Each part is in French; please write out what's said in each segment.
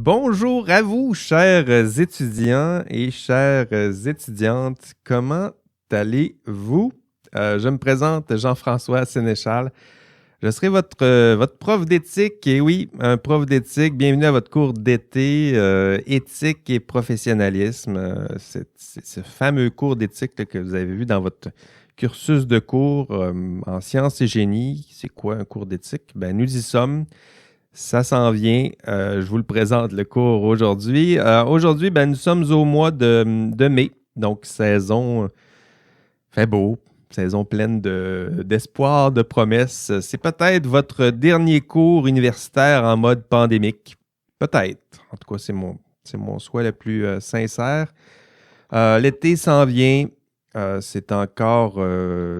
Bonjour à vous, chers étudiants et chères étudiantes. Comment allez-vous? Je me présente Jean-François Sénéchal. Je serai votre prof d'éthique. Et oui, un prof d'éthique. Bienvenue à votre cours d'été, éthique et professionnalisme. C'est ce fameux cours d'éthique là, que vous avez vu dans votre cursus de cours en sciences et génie. C'est quoi un cours d'éthique? Ben, nous y sommes. Ça s'en vient. Je vous le présente, le cours aujourd'hui. Aujourd'hui, ben, nous sommes au mois de mai, donc saison fait beau, saison pleine d'espoir, de promesses. C'est peut-être votre dernier cours universitaire en mode pandémique. Peut-être. En tout cas, c'est mon souhait le plus sincère. L'été s'en vient. C'est encore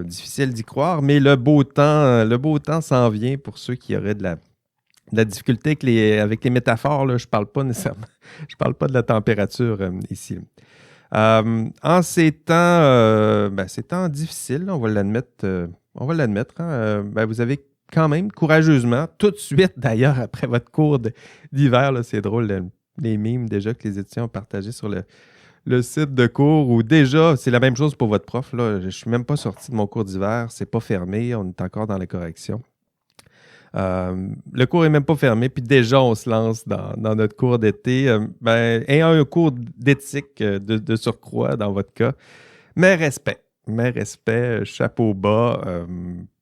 difficile d'y croire, mais le beau temps s'en vient pour ceux qui auraient de la difficulté avec les métaphores. Là, je ne parle pas nécessairement. Je parle pas de la température ici. En ces temps difficiles, là, on va l'admettre, hein, ben, vous avez quand même courageusement, tout de suite d'ailleurs, après votre cours d'hiver, là, c'est drôle, les mimes déjà que les étudiants ont partagés sur le site de cours, où déjà, c'est la même chose pour votre prof. Là, je ne suis même pas sorti de mon cours d'hiver, c'est pas fermé, on est encore dans la correction. Le cours n'est même pas fermé, puis déjà, on se lance dans notre cours d'été. Ayant un cours d'éthique de surcroît dans votre cas, mais respect, chapeau bas.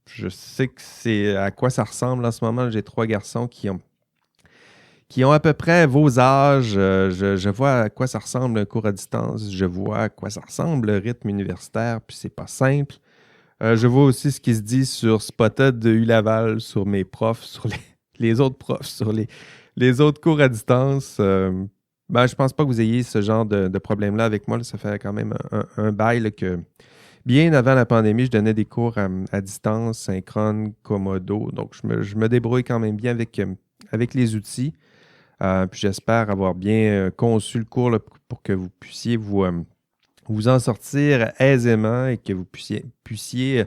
Je sais que c'est à quoi ça ressemble en ce moment. J'ai 3 garçons qui ont à peu près vos âges. Je vois à quoi ça ressemble un cours à distance. Je vois à quoi ça ressemble le rythme universitaire, puis c'est pas simple. Je vois aussi ce qui se dit sur Spotted de U-Laval, sur mes profs, sur les autres profs, sur les autres cours à distance. Je pense pas que vous ayez ce genre de problème-là avec moi. Là. Ça fait quand même un bail là, que bien avant la pandémie, je donnais des cours à distance, synchrone, Komodo. Donc, je me débrouille quand même bien avec les outils. Puis j'espère avoir bien conçu le cours là, pour que vous puissiez vous en sortir aisément et que vous puissiez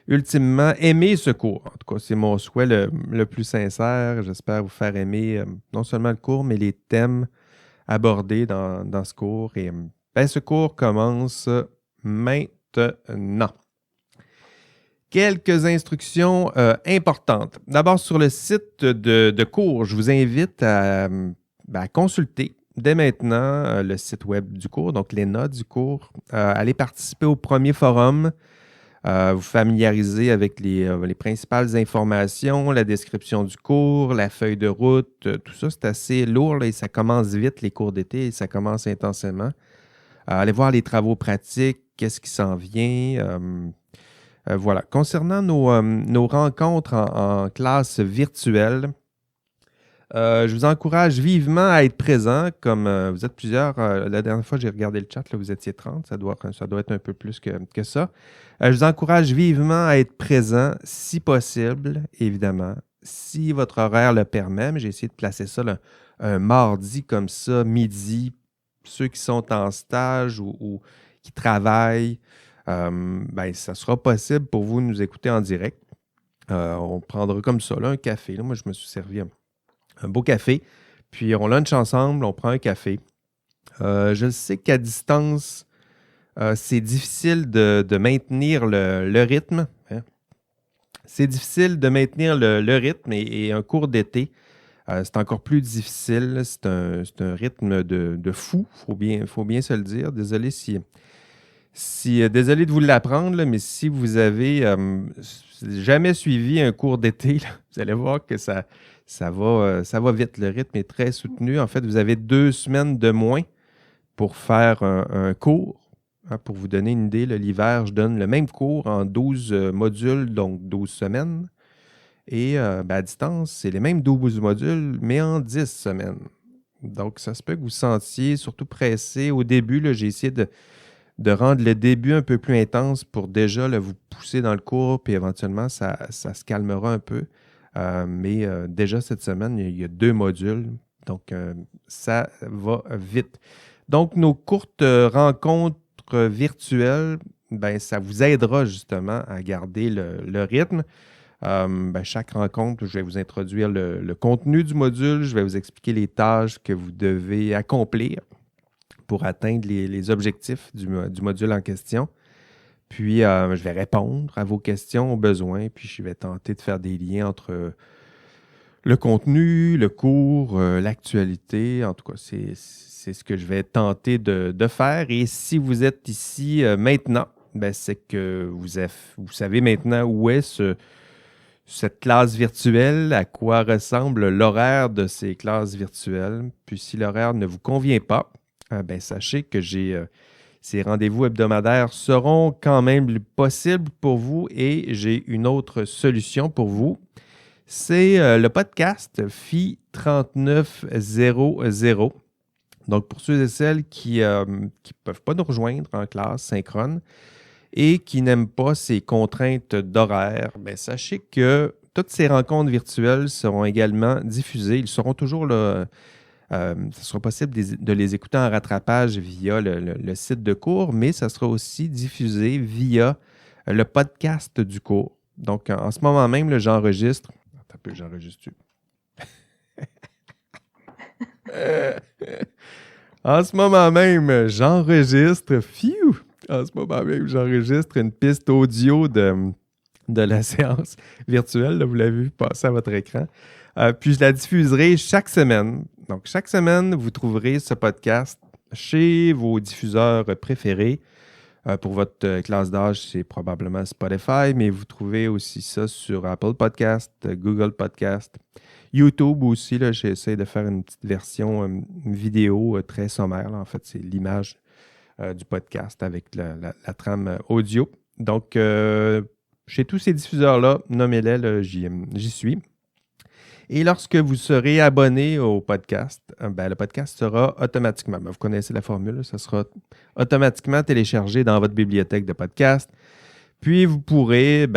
ultimement aimer ce cours. En tout cas, c'est mon souhait le plus sincère. J'espère vous faire aimer non seulement le cours, mais les thèmes abordés dans ce cours. Et ce cours commence maintenant. Quelques instructions importantes. D'abord, sur le site de cours, je vous invite à consulter dès maintenant le site web du cours, donc les notes du cours. Allez participer au premier forum, vous familiariser avec les principales informations, la description du cours, la feuille de route. Tout ça, c'est assez lourd là, et ça commence vite, les cours d'été, et ça commence intensément. Allez voir les travaux pratiques, qu'est-ce qui s'en vient. Voilà. Concernant nos rencontres en classe virtuelle, je vous encourage vivement à être présent, comme vous êtes plusieurs. La dernière fois, j'ai regardé le chat, là, vous étiez 30, ça doit être un peu plus que ça. Je vous encourage vivement à être présent, si possible, évidemment, si votre horaire le permet, mais j'ai essayé de placer ça là, un mardi comme ça, midi, ceux qui sont en stage ou qui travaillent, ça sera possible pour vous de nous écouter en direct. On prendra comme ça, là, un café. Là. Moi, je me suis servi un beau café. Puis on lunch ensemble, on prend un café. Je sais qu'à distance, c'est difficile de maintenir le rythme. Hein. C'est difficile de maintenir le rythme et un cours d'été, c'est encore plus difficile. C'est un rythme de fou, faut bien se le dire. Désolé désolé de vous l'apprendre, là, mais si vous avez jamais suivi un cours d'été, là, vous allez voir que ça va vite. Le rythme est très soutenu. En fait, vous avez 2 semaines de moins pour faire un cours. Hein, pour vous donner une idée, là, l'hiver, je donne le même cours en 12 modules, donc 12 semaines. Et à distance, c'est les mêmes 12 modules, mais en 10 semaines. Donc, ça se peut que vous sentiez surtout pressé. Au début, là, j'ai essayé de rendre le début un peu plus intense pour déjà là, vous pousser dans le cours, puis éventuellement, ça se calmera un peu. Mais déjà cette semaine, il y a 2 modules, donc ça va vite. Donc, nos courtes rencontres virtuelles, ça vous aidera justement à garder le rythme. Chaque rencontre, je vais vous introduire le contenu du module, je vais vous expliquer les tâches que vous devez accomplir pour atteindre les objectifs du module en question. Puis, je vais répondre à vos questions au besoin, puis je vais tenter de faire des liens entre le contenu, le cours, l'actualité. En tout cas, c'est ce que je vais tenter de faire. Et si vous êtes ici maintenant, c'est que vous savez maintenant où est cette classe virtuelle, à quoi ressemble l'horaire de ces classes virtuelles. Puis si l'horaire ne vous convient pas, sachez que ces rendez-vous hebdomadaires seront quand même possibles pour vous et j'ai une autre solution pour vous. C'est le podcast FI 3900. Donc, pour ceux et celles qui ne peuvent pas nous rejoindre en classe synchrone et qui n'aiment pas ces contraintes d'horaire, sachez que toutes ces rencontres virtuelles seront également diffusées. Ils seront toujours là. Ce sera possible de les écouter en rattrapage via le site de cours, mais ça sera aussi diffusé via le podcast du cours. Donc, en ce moment même, là, j'enregistre. Attends un peu, j'enregistre. En ce moment même, j'enregistre. Phew! En ce moment même, j'enregistre une piste audio de la séance virtuelle. Là, vous l'avez vu passer à votre écran. Puis je la diffuserai chaque semaine. Donc, chaque semaine, vous trouverez ce podcast chez vos diffuseurs préférés. Pour votre classe d'âge, c'est probablement Spotify, mais vous trouvez aussi ça sur Apple Podcast, Google Podcast, YouTube aussi. Là, j'essaie de faire une petite version vidéo très sommaire. Là. En fait, c'est l'image du podcast avec la trame audio. Donc, chez tous ces diffuseurs-là, nommez-les, là, j'y suis. Et lorsque vous serez abonné au podcast, le podcast sera automatiquement, vous connaissez la formule, ça sera automatiquement téléchargé dans votre bibliothèque de podcast. Puis vous pourrez,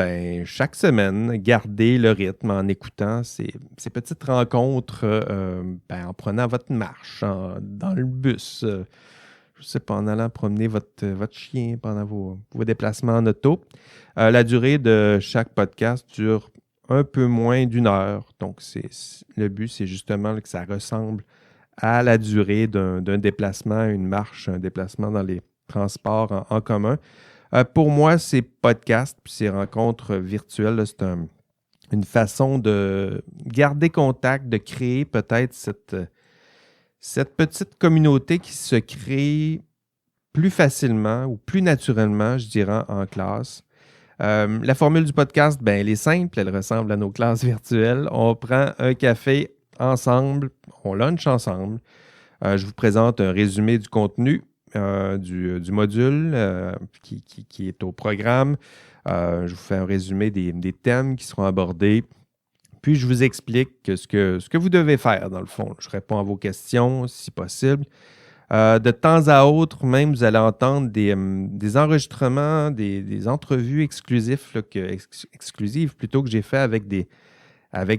chaque semaine, garder le rythme en écoutant ces petites rencontres, en prenant votre marche, dans le bus, je ne sais pas, en allant promener votre chien pendant vos déplacements en auto. La durée de chaque podcast dure un peu moins d'une heure. Donc, le but, c'est justement que ça ressemble à la durée d'un déplacement, une marche, un déplacement dans les transports en commun. Pour moi, ces podcasts puis ces rencontres virtuelles, là, c'est une façon de garder contact, de créer peut-être cette petite communauté qui se crée plus facilement ou plus naturellement, je dirais, en classe. La formule du podcast, elle est simple, elle ressemble à nos classes virtuelles. On prend un café ensemble, on lunch ensemble. Je vous présente un résumé du contenu du module qui est au programme. Je vous fais un résumé des thèmes qui seront abordés. Puis, je vous explique ce que vous devez faire, dans le fond. Je réponds à vos questions, si possible. De temps à autre, même, vous allez entendre des enregistrements, des entrevues exclusives plutôt que j'ai fait avec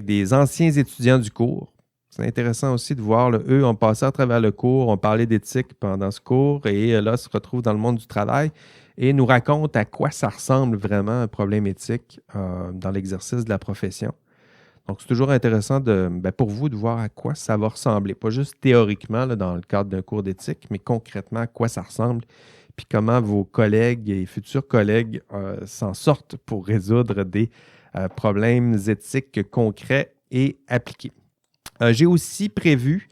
des anciens étudiants du cours. C'est intéressant aussi de voir, là, eux ont passé à travers le cours, ont parlé d'éthique pendant ce cours et là, se retrouvent dans le monde du travail et nous racontent à quoi ça ressemble vraiment un problème éthique dans l'exercice de la profession. Donc, c'est toujours intéressant pour vous de voir à quoi ça va ressembler. Pas juste théoriquement là, dans le cadre d'un cours d'éthique, mais concrètement à quoi ça ressemble, puis comment vos collègues et futurs collègues s'en sortent pour résoudre des problèmes éthiques concrets et appliqués. J'ai aussi prévu,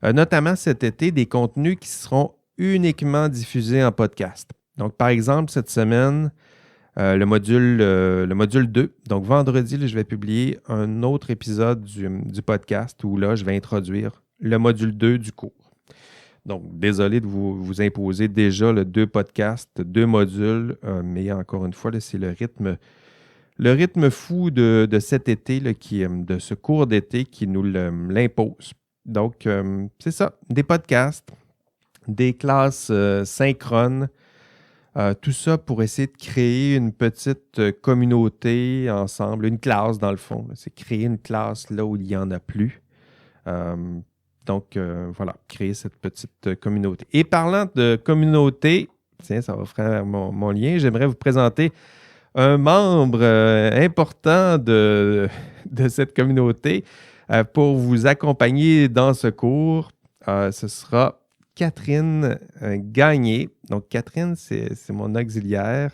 notamment cet été, des contenus qui seront uniquement diffusés en podcast. Donc, par exemple, cette semaine, le module 2. Donc, vendredi, là, je vais publier un autre épisode du podcast où là, je vais introduire le module 2 du cours. Donc, désolé de vous imposer déjà le 2 podcasts, 2 modules, mais encore une fois, là, c'est le rythme fou de cet été, là, de ce cours d'été qui nous l'impose. Donc, c'est ça, des podcasts, des classes synchrones, tout ça pour essayer de créer une petite communauté ensemble, une classe dans le fond. Là. C'est créer une classe là où il n'y en a plus. Donc, voilà, créer cette petite communauté. Et parlant de communauté, tiens, ça va faire mon lien, j'aimerais vous présenter un membre important de cette communauté pour vous accompagner dans ce cours. Ce sera Catherine Gagné. Donc, Catherine, c'est mon auxiliaire.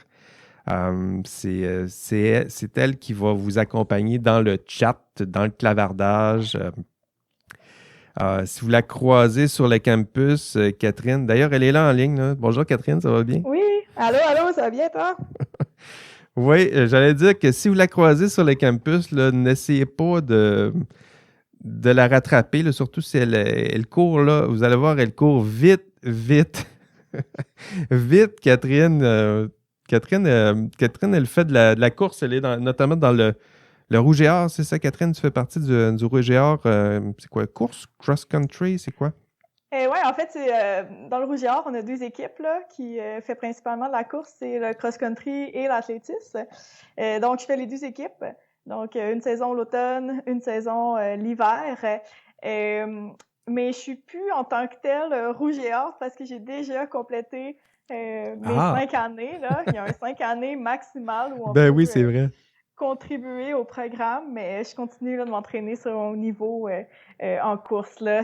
C'est elle qui va vous accompagner dans le chat, dans le clavardage. Si vous la croisez sur le campus, Catherine, d'ailleurs, elle est là en ligne. Là. Bonjour Catherine, ça va bien? Oui, allô, ça va bien toi? Oui, j'allais dire que si vous la croisez sur le campus, là, n'essayez pas de la rattraper, là, surtout si elle court là. Vous allez voir, elle court vite, vite. Vite, Catherine. Catherine, elle fait de la course, elle est notamment dans le Rouge et Or, c'est ça, Catherine? Tu fais partie du Rouge et Or. C'est quoi? Course? Cross-country? C'est quoi? Oui, en fait, dans le Rouge et Or, on a deux équipes là, qui fait principalement de la course, c'est le cross-country et l'athlétisme. Donc, je fais les deux équipes. Donc, une saison l'automne, une saison l'hiver. Mais je suis plus en tant que telle Rouge et Or parce que j'ai déjà complété mes 5 années. Là. Il y a un 5 années maximal où on Ben peut oui, c'est vrai. contribuer au programme, mais je continue là, de m'entraîner sur mon niveau en course, là,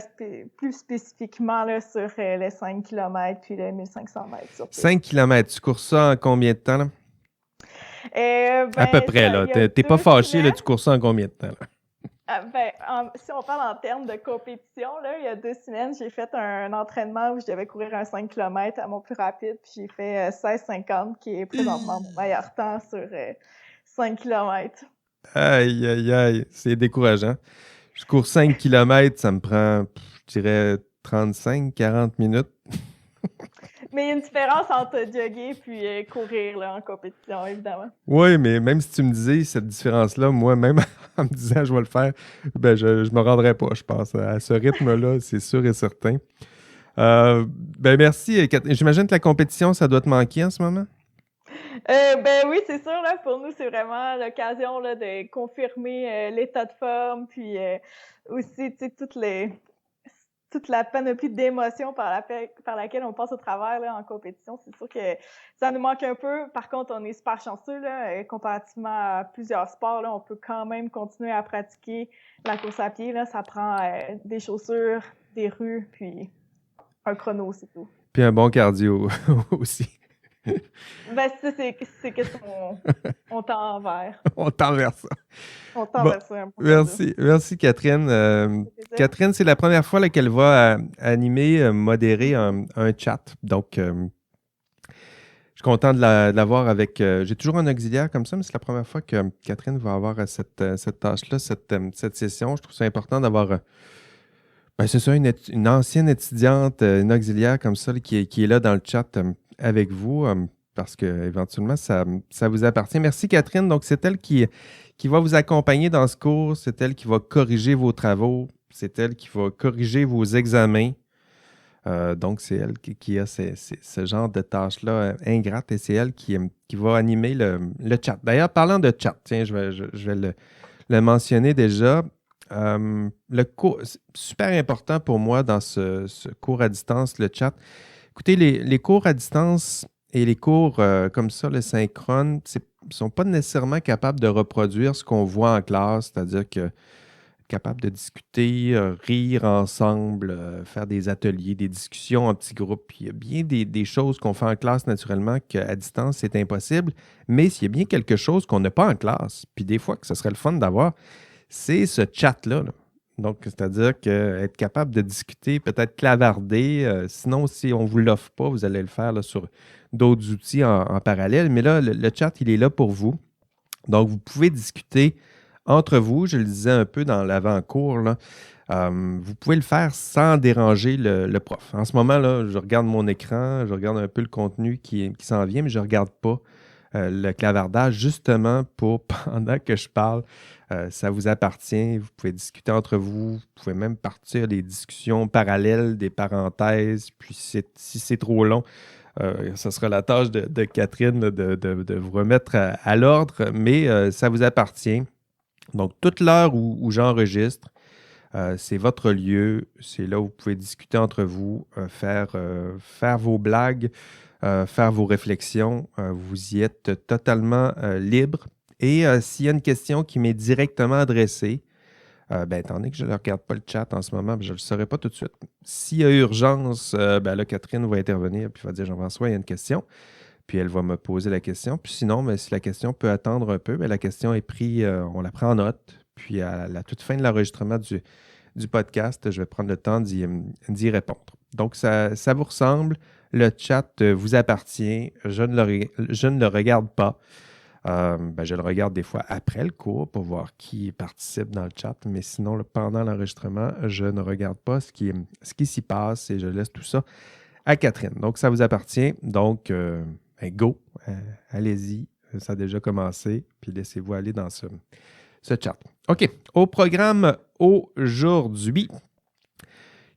plus spécifiquement là, sur les 5 km puis les 1500 mètres sur piste. 5 km, tu cours ça en combien de temps? Là? À peu près, là. Il y a T'es pas 2 fâché, là, semaines. tu cours ça en combien de temps? Là? Si on parle en termes de compétition, là, il y a 2 semaines, j'ai fait un entraînement où je devais courir un 5 km à mon plus rapide, puis j'ai fait 16,50, qui est présentement mon meilleur temps sur 5 km. Aïe, aïe, aïe, c'est décourageant. Je cours 5 km, ça me prend, je dirais, 35-40 minutes. Mais il y a une différence entre jogger puis courir là, en compétition, évidemment. Oui, mais même si tu me disais cette différence-là, moi, même en me disant je vais le faire, ben je me rendrai pas, je pense. À ce rythme-là, c'est sûr et certain. Ben merci. J'imagine que la compétition, ça doit te manquer en ce moment? Oui, c'est sûr, là, pour nous, c'est vraiment l'occasion là, de confirmer l'état de forme, puis aussi, tu sais, toute la panoplie d'émotions par laquelle on passe au travers là, en compétition. C'est sûr que ça nous manque un peu. Par contre, on est super chanceux, là, comparativement à plusieurs sports, là, on peut quand même continuer à pratiquer la course à pied. Là, ça prend des chaussures, des rues, puis un chrono, c'est tout. Puis un bon cardio aussi. Ça, c'est qu'est-ce qu'on tend vers. On tend vers ça. On tend Bon, vers ça. Un bon cardio. merci Catherine. Catherine, c'est la première fois là, qu'elle va animer, modérer un chat. Donc, je suis content de l'avoir avec. J'ai toujours un auxiliaire comme ça, mais c'est la première fois que Catherine va avoir cette tâche-là, cette session. Je trouve ça important d'avoir. Ben, c'est ça, une ancienne étudiante, une auxiliaire comme ça, là, qui est là dans le chat avec vous, parce que éventuellement, ça vous appartient. Merci Catherine. Donc, c'est elle qui va vous accompagner dans ce cours. C'est elle qui va corriger vos travaux. C'est elle qui va corriger vos examens. Donc, c'est elle qui a ce genre de tâches-là ingrates et c'est elle qui va animer le chat. D'ailleurs, parlant de chat, tiens, je vais le mentionner déjà. Le cours, c'est super important pour moi dans ce cours à distance, le chat. Écoutez, les cours à distance et les cours comme ça, le synchrone, ne sont pas nécessairement capables de reproduire ce qu'on voit en classe, c'est-à-dire que capable de discuter, rire ensemble, faire des ateliers, des discussions en petits groupes. Il y a bien des choses qu'on fait en classe naturellement qu'à distance, c'est impossible. Mais s'il y a bien quelque chose qu'on n'a pas en classe, puis des fois que ce serait le fun d'avoir, c'est ce chat-là. Là. Donc, c'est-à-dire être capable de discuter, peut-être clavarder. Sinon, si on ne vous l'offre pas, vous allez le faire là, sur d'autres outils en parallèle. Mais là, le chat, il est là pour vous. Donc, vous pouvez discuter entre vous, je le disais un peu dans l'avant-cours, là, vous pouvez le faire sans déranger le prof. En ce moment, là, je regarde mon écran, je regarde un peu le contenu qui s'en vient, mais je ne regarde pas le clavardage, justement pour, pendant que je parle, ça vous appartient. Vous pouvez discuter entre vous, vous pouvez même partir des discussions parallèles, des parenthèses, puis si c'est trop long, ce sera la tâche de Catherine de vous remettre à l'ordre, mais ça vous appartient. Donc, toute l'heure où j'enregistre, c'est votre lieu. C'est là où vous pouvez discuter entre vous, faire vos blagues, faire vos réflexions. Vous y êtes totalement libre. Et s'il y a une question qui m'est directement adressée, étant donné que je ne regarde pas le chat en ce moment, je ne le saurai pas tout de suite. S'il y a urgence, là, Catherine va intervenir et va dire Jean-François, il y a une question. Puis elle va me poser la question. Puis sinon, si la question peut attendre un peu, la question est prise, on la prend en note. Puis à la toute fin de l'enregistrement du podcast, je vais prendre le temps d'y répondre. Donc, ça vous ressemble. Le chat vous appartient. Je ne le regarde pas. Je le regarde des fois après le cours pour voir qui participe dans le chat. Mais sinon, pendant l'enregistrement, je ne regarde pas ce qui s'y passe et je laisse tout ça à Catherine. Donc, ça vous appartient. Donc, go, allez-y. Ça a déjà commencé. Puis laissez-vous aller dans ce chat. OK. Au programme aujourd'hui,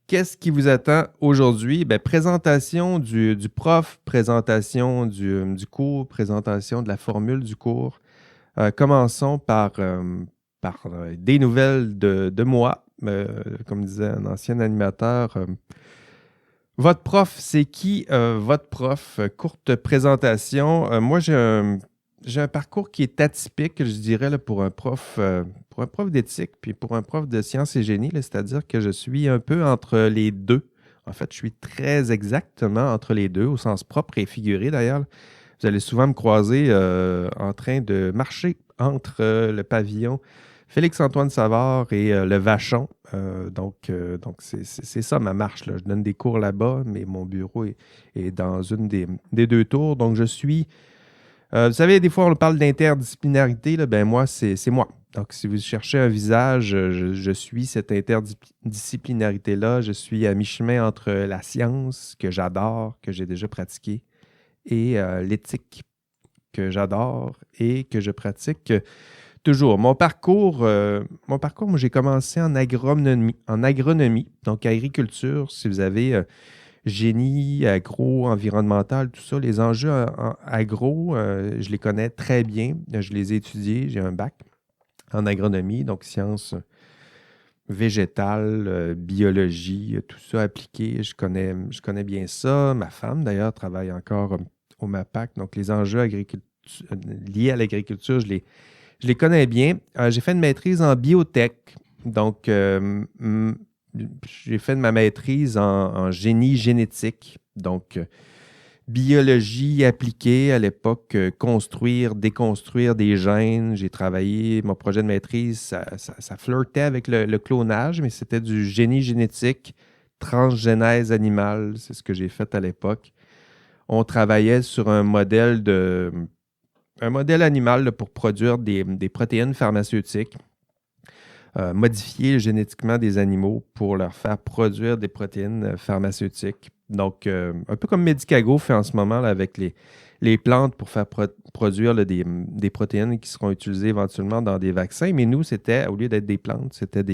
qu'est-ce qui vous attend aujourd'hui? Présentation du prof, présentation du cours, présentation de la formule du cours. Commençons par des nouvelles de moi. Comme disait un ancien animateur, votre prof, c'est qui votre prof? Courte présentation. Moi, j'ai un parcours qui est atypique, je dirais, là, pour un prof d'éthique, puis pour un prof de sciences et génie, c'est-à-dire que je suis un peu entre les deux. En fait, je suis très exactement entre les deux, au sens propre et figuré d'ailleurs. Vous allez souvent me croiser en train de marcher entre le pavillon Félix-Antoine Savard et le Vachon. Donc c'est ça ma marche, là. Je donne des cours là-bas, mais mon bureau est dans une des deux tours. Donc je suis... vous savez, des fois, on parle d'interdisciplinarité. Là, moi, c'est moi. Donc, si vous cherchez un visage, je suis cette interdisciplinarité-là. Je suis à mi-chemin entre la science, que j'adore, que j'ai déjà pratiquée, et l'éthique, que j'adore et que je pratique toujours. Mon parcours, moi, j'ai commencé en agronomie, donc agriculture. Si vous avez... génie, agro, environnemental, tout ça, les enjeux agro, je les connais très bien. Je les ai étudiés. J'ai un bac en agronomie, donc sciences végétales, biologie, tout ça appliqué. Je connais bien ça. Ma femme, d'ailleurs, travaille encore au MAPAC. Donc, les enjeux liés à l'agriculture, je les connais bien. J'ai fait une maîtrise en biotech. Donc, j'ai fait ma maîtrise en génie génétique, donc biologie appliquée à l'époque, construire, déconstruire des gènes. J'ai travaillé, mon projet de maîtrise, ça flirtait avec le clonage, mais c'était du génie génétique, transgénèse animale, c'est ce que j'ai fait à l'époque. On travaillait sur un modèle animal là, pour produire des protéines pharmaceutiques. Modifier génétiquement des animaux pour leur faire produire des protéines pharmaceutiques. Donc, un peu comme Medicago fait en ce moment là, avec les plantes pour faire produire là, des protéines qui seront utilisées éventuellement dans des vaccins. Mais nous, c'était, au lieu d'être des plantes, c'était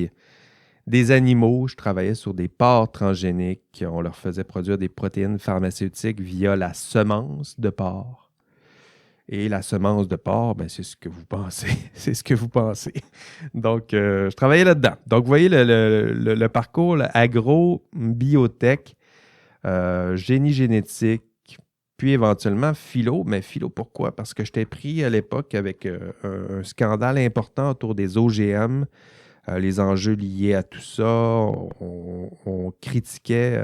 des animaux. Je travaillais sur des porcs transgéniques. On leur faisait produire des protéines pharmaceutiques via la semence de porc. Et la semence de porc, c'est ce que vous pensez. C'est ce que vous pensez. Donc, je travaillais là-dedans. Donc, vous voyez le parcours là, agro, biotech, génie génétique, puis éventuellement philo. Mais philo, pourquoi? Parce que j'étais pris à l'époque avec un scandale important autour des OGM, les enjeux liés à tout ça. On critiquait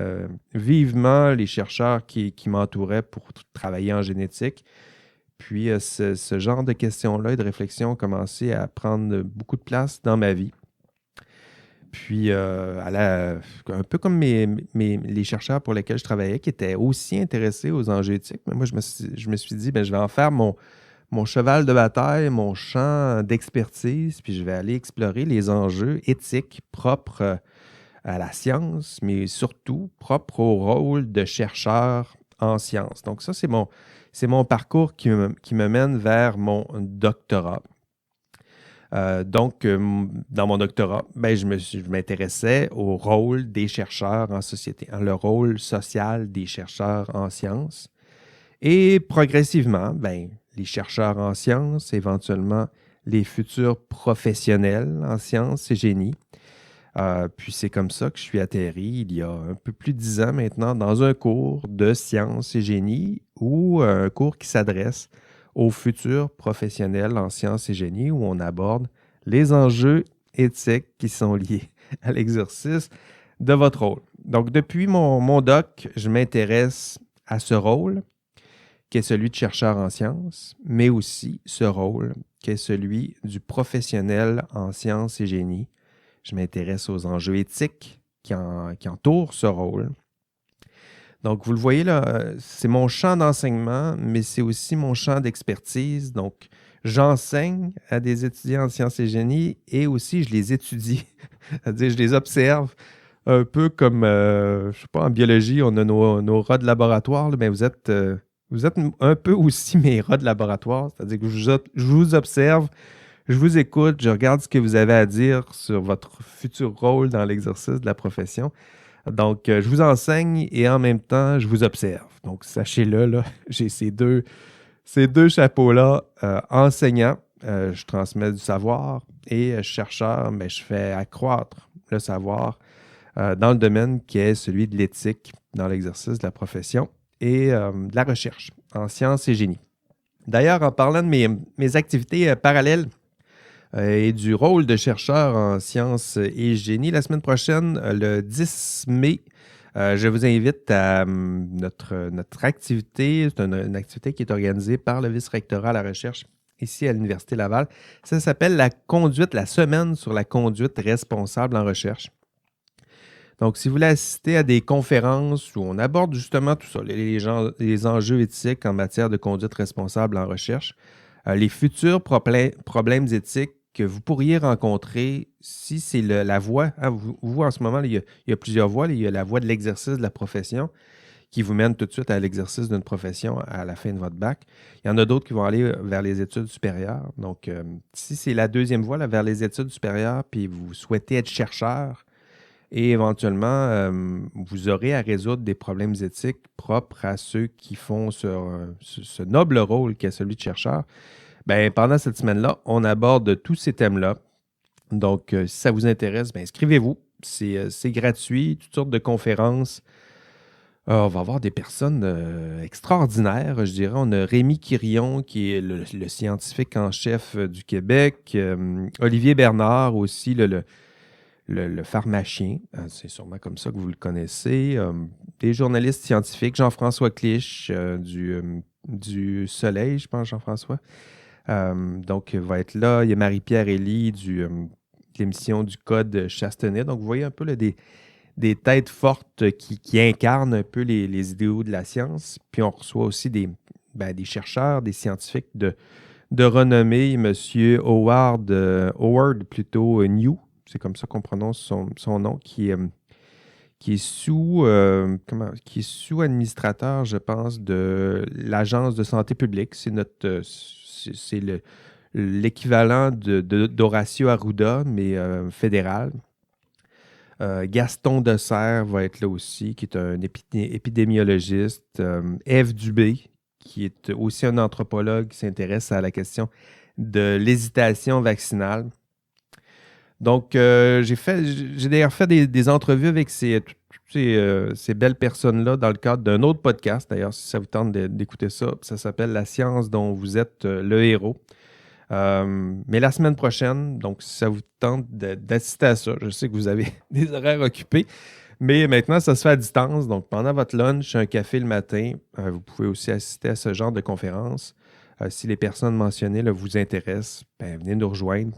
vivement les chercheurs qui m'entouraient pour travailler en génétique. Puis, ce genre de questions-là et de réflexions ont commencé à prendre beaucoup de place dans ma vie. Puis, un peu comme les chercheurs pour lesquels je travaillais, qui étaient aussi intéressés aux enjeux éthiques. Mais moi, je me suis dit, je vais en faire mon cheval de bataille, mon champ d'expertise, puis je vais aller explorer les enjeux éthiques propres à la science, mais surtout propres au rôle de chercheur en sciences. Donc, ça, c'est mon parcours qui me mène vers mon doctorat. Donc, dans mon doctorat, je m'intéressais au rôle des chercheurs en société, le rôle social des chercheurs en sciences. Et progressivement, les chercheurs en sciences, éventuellement les futurs professionnels en sciences et génie. Puis c'est comme ça que je suis atterri il y a un peu plus de 10 ans maintenant dans un cours de sciences et génie ou un cours qui s'adresse aux futurs professionnels en sciences et génie où on aborde les enjeux éthiques qui sont liés à l'exercice de votre rôle. Donc, depuis mon doc, je m'intéresse à ce rôle qui est celui de chercheur en sciences, mais aussi ce rôle qui est celui du professionnel en sciences et génie. Je m'intéresse aux enjeux éthiques qui entourent ce rôle. Donc, vous le voyez là, c'est mon champ d'enseignement, mais c'est aussi mon champ d'expertise. Donc, j'enseigne à des étudiants en sciences et génie et aussi je les étudie, c'est-à-dire je les observe un peu comme, je ne sais pas, en biologie, on a nos rats de laboratoire, là, mais vous êtes un peu aussi mes rats de laboratoire, c'est-à-dire que je vous observe, je vous écoute, je regarde ce que vous avez à dire sur votre futur rôle dans l'exercice de la profession. Donc, je vous enseigne et en même temps, je vous observe. Donc, sachez-le, là, j'ai ces deux chapeaux-là, enseignant, je transmets du savoir, et chercheur, mais je fais accroître le savoir dans le domaine qui est celui de l'éthique dans l'exercice de la profession et de la recherche en sciences et génie. D'ailleurs, en parlant de mes activités parallèles et du rôle de chercheur en sciences et génie, la semaine prochaine, le 10 mai, je vous invite à notre activité. C'est une activité qui est organisée par le vice-rectorat à la recherche ici à l'Université Laval. Ça s'appelle la semaine sur la conduite responsable en recherche. Donc, si vous voulez assister à des conférences où on aborde justement tout ça, les enjeux éthiques en matière de conduite responsable en recherche, les futurs problèmes éthiques que vous pourriez rencontrer si c'est la voie. Hein, vous, en ce moment, il y a plusieurs voies. Il y a la voie de l'exercice de la profession qui vous mène tout de suite à l'exercice d'une profession à la fin de votre bac. Il y en a d'autres qui vont aller vers les études supérieures. Donc, si c'est la deuxième voie, là, vers les études supérieures, puis vous souhaitez être chercheur, et éventuellement, vous aurez à résoudre des problèmes éthiques propres à ceux qui font ce noble rôle qui est celui de chercheur. Bien, pendant cette semaine-là, on aborde tous ces thèmes-là. Donc, si ça vous intéresse, bien, inscrivez-vous. C'est gratuit, toutes sortes de conférences. On va avoir des personnes extraordinaires, je dirais. On a Rémi Quirion, qui est le scientifique en chef du Québec. Olivier Bernard aussi, le pharmacien, c'est sûrement comme ça que vous le connaissez. Des journalistes scientifiques, Jean-François Clich du Soleil, je pense, Jean-François. Donc, il va être là. Il y a Marie-Pierre Elie de l'émission du Code Chastenay. Donc, vous voyez un peu là, des têtes fortes qui incarnent un peu les idéaux de la science. Puis, on reçoit aussi des chercheurs, des scientifiques de renommée. M. Howard New. C'est comme ça qu'on prononce son nom, qui est sous-administrateur, je pense, de l'Agence de santé publique. C'est l'équivalent d'Horacio Arruda, mais fédéral. Gaston Dessert va être là aussi, qui est un épidémiologiste. Ève Dubé, qui est aussi un anthropologue qui s'intéresse à la question de l'hésitation vaccinale. Donc, j'ai d'ailleurs fait des entrevues avec ces belles personnes-là dans le cadre d'un autre podcast. D'ailleurs, si ça vous tente d'écouter ça, ça s'appelle « La science dont vous êtes le héros ». Mais la semaine prochaine, donc si ça vous tente d'assister à ça, je sais que vous avez des horaires occupés, mais maintenant, ça se fait à distance. Donc, pendant votre lunch, un café le matin, vous pouvez aussi assister à ce genre de conférence. Si les personnes mentionnées là, vous intéressent, venez nous rejoindre.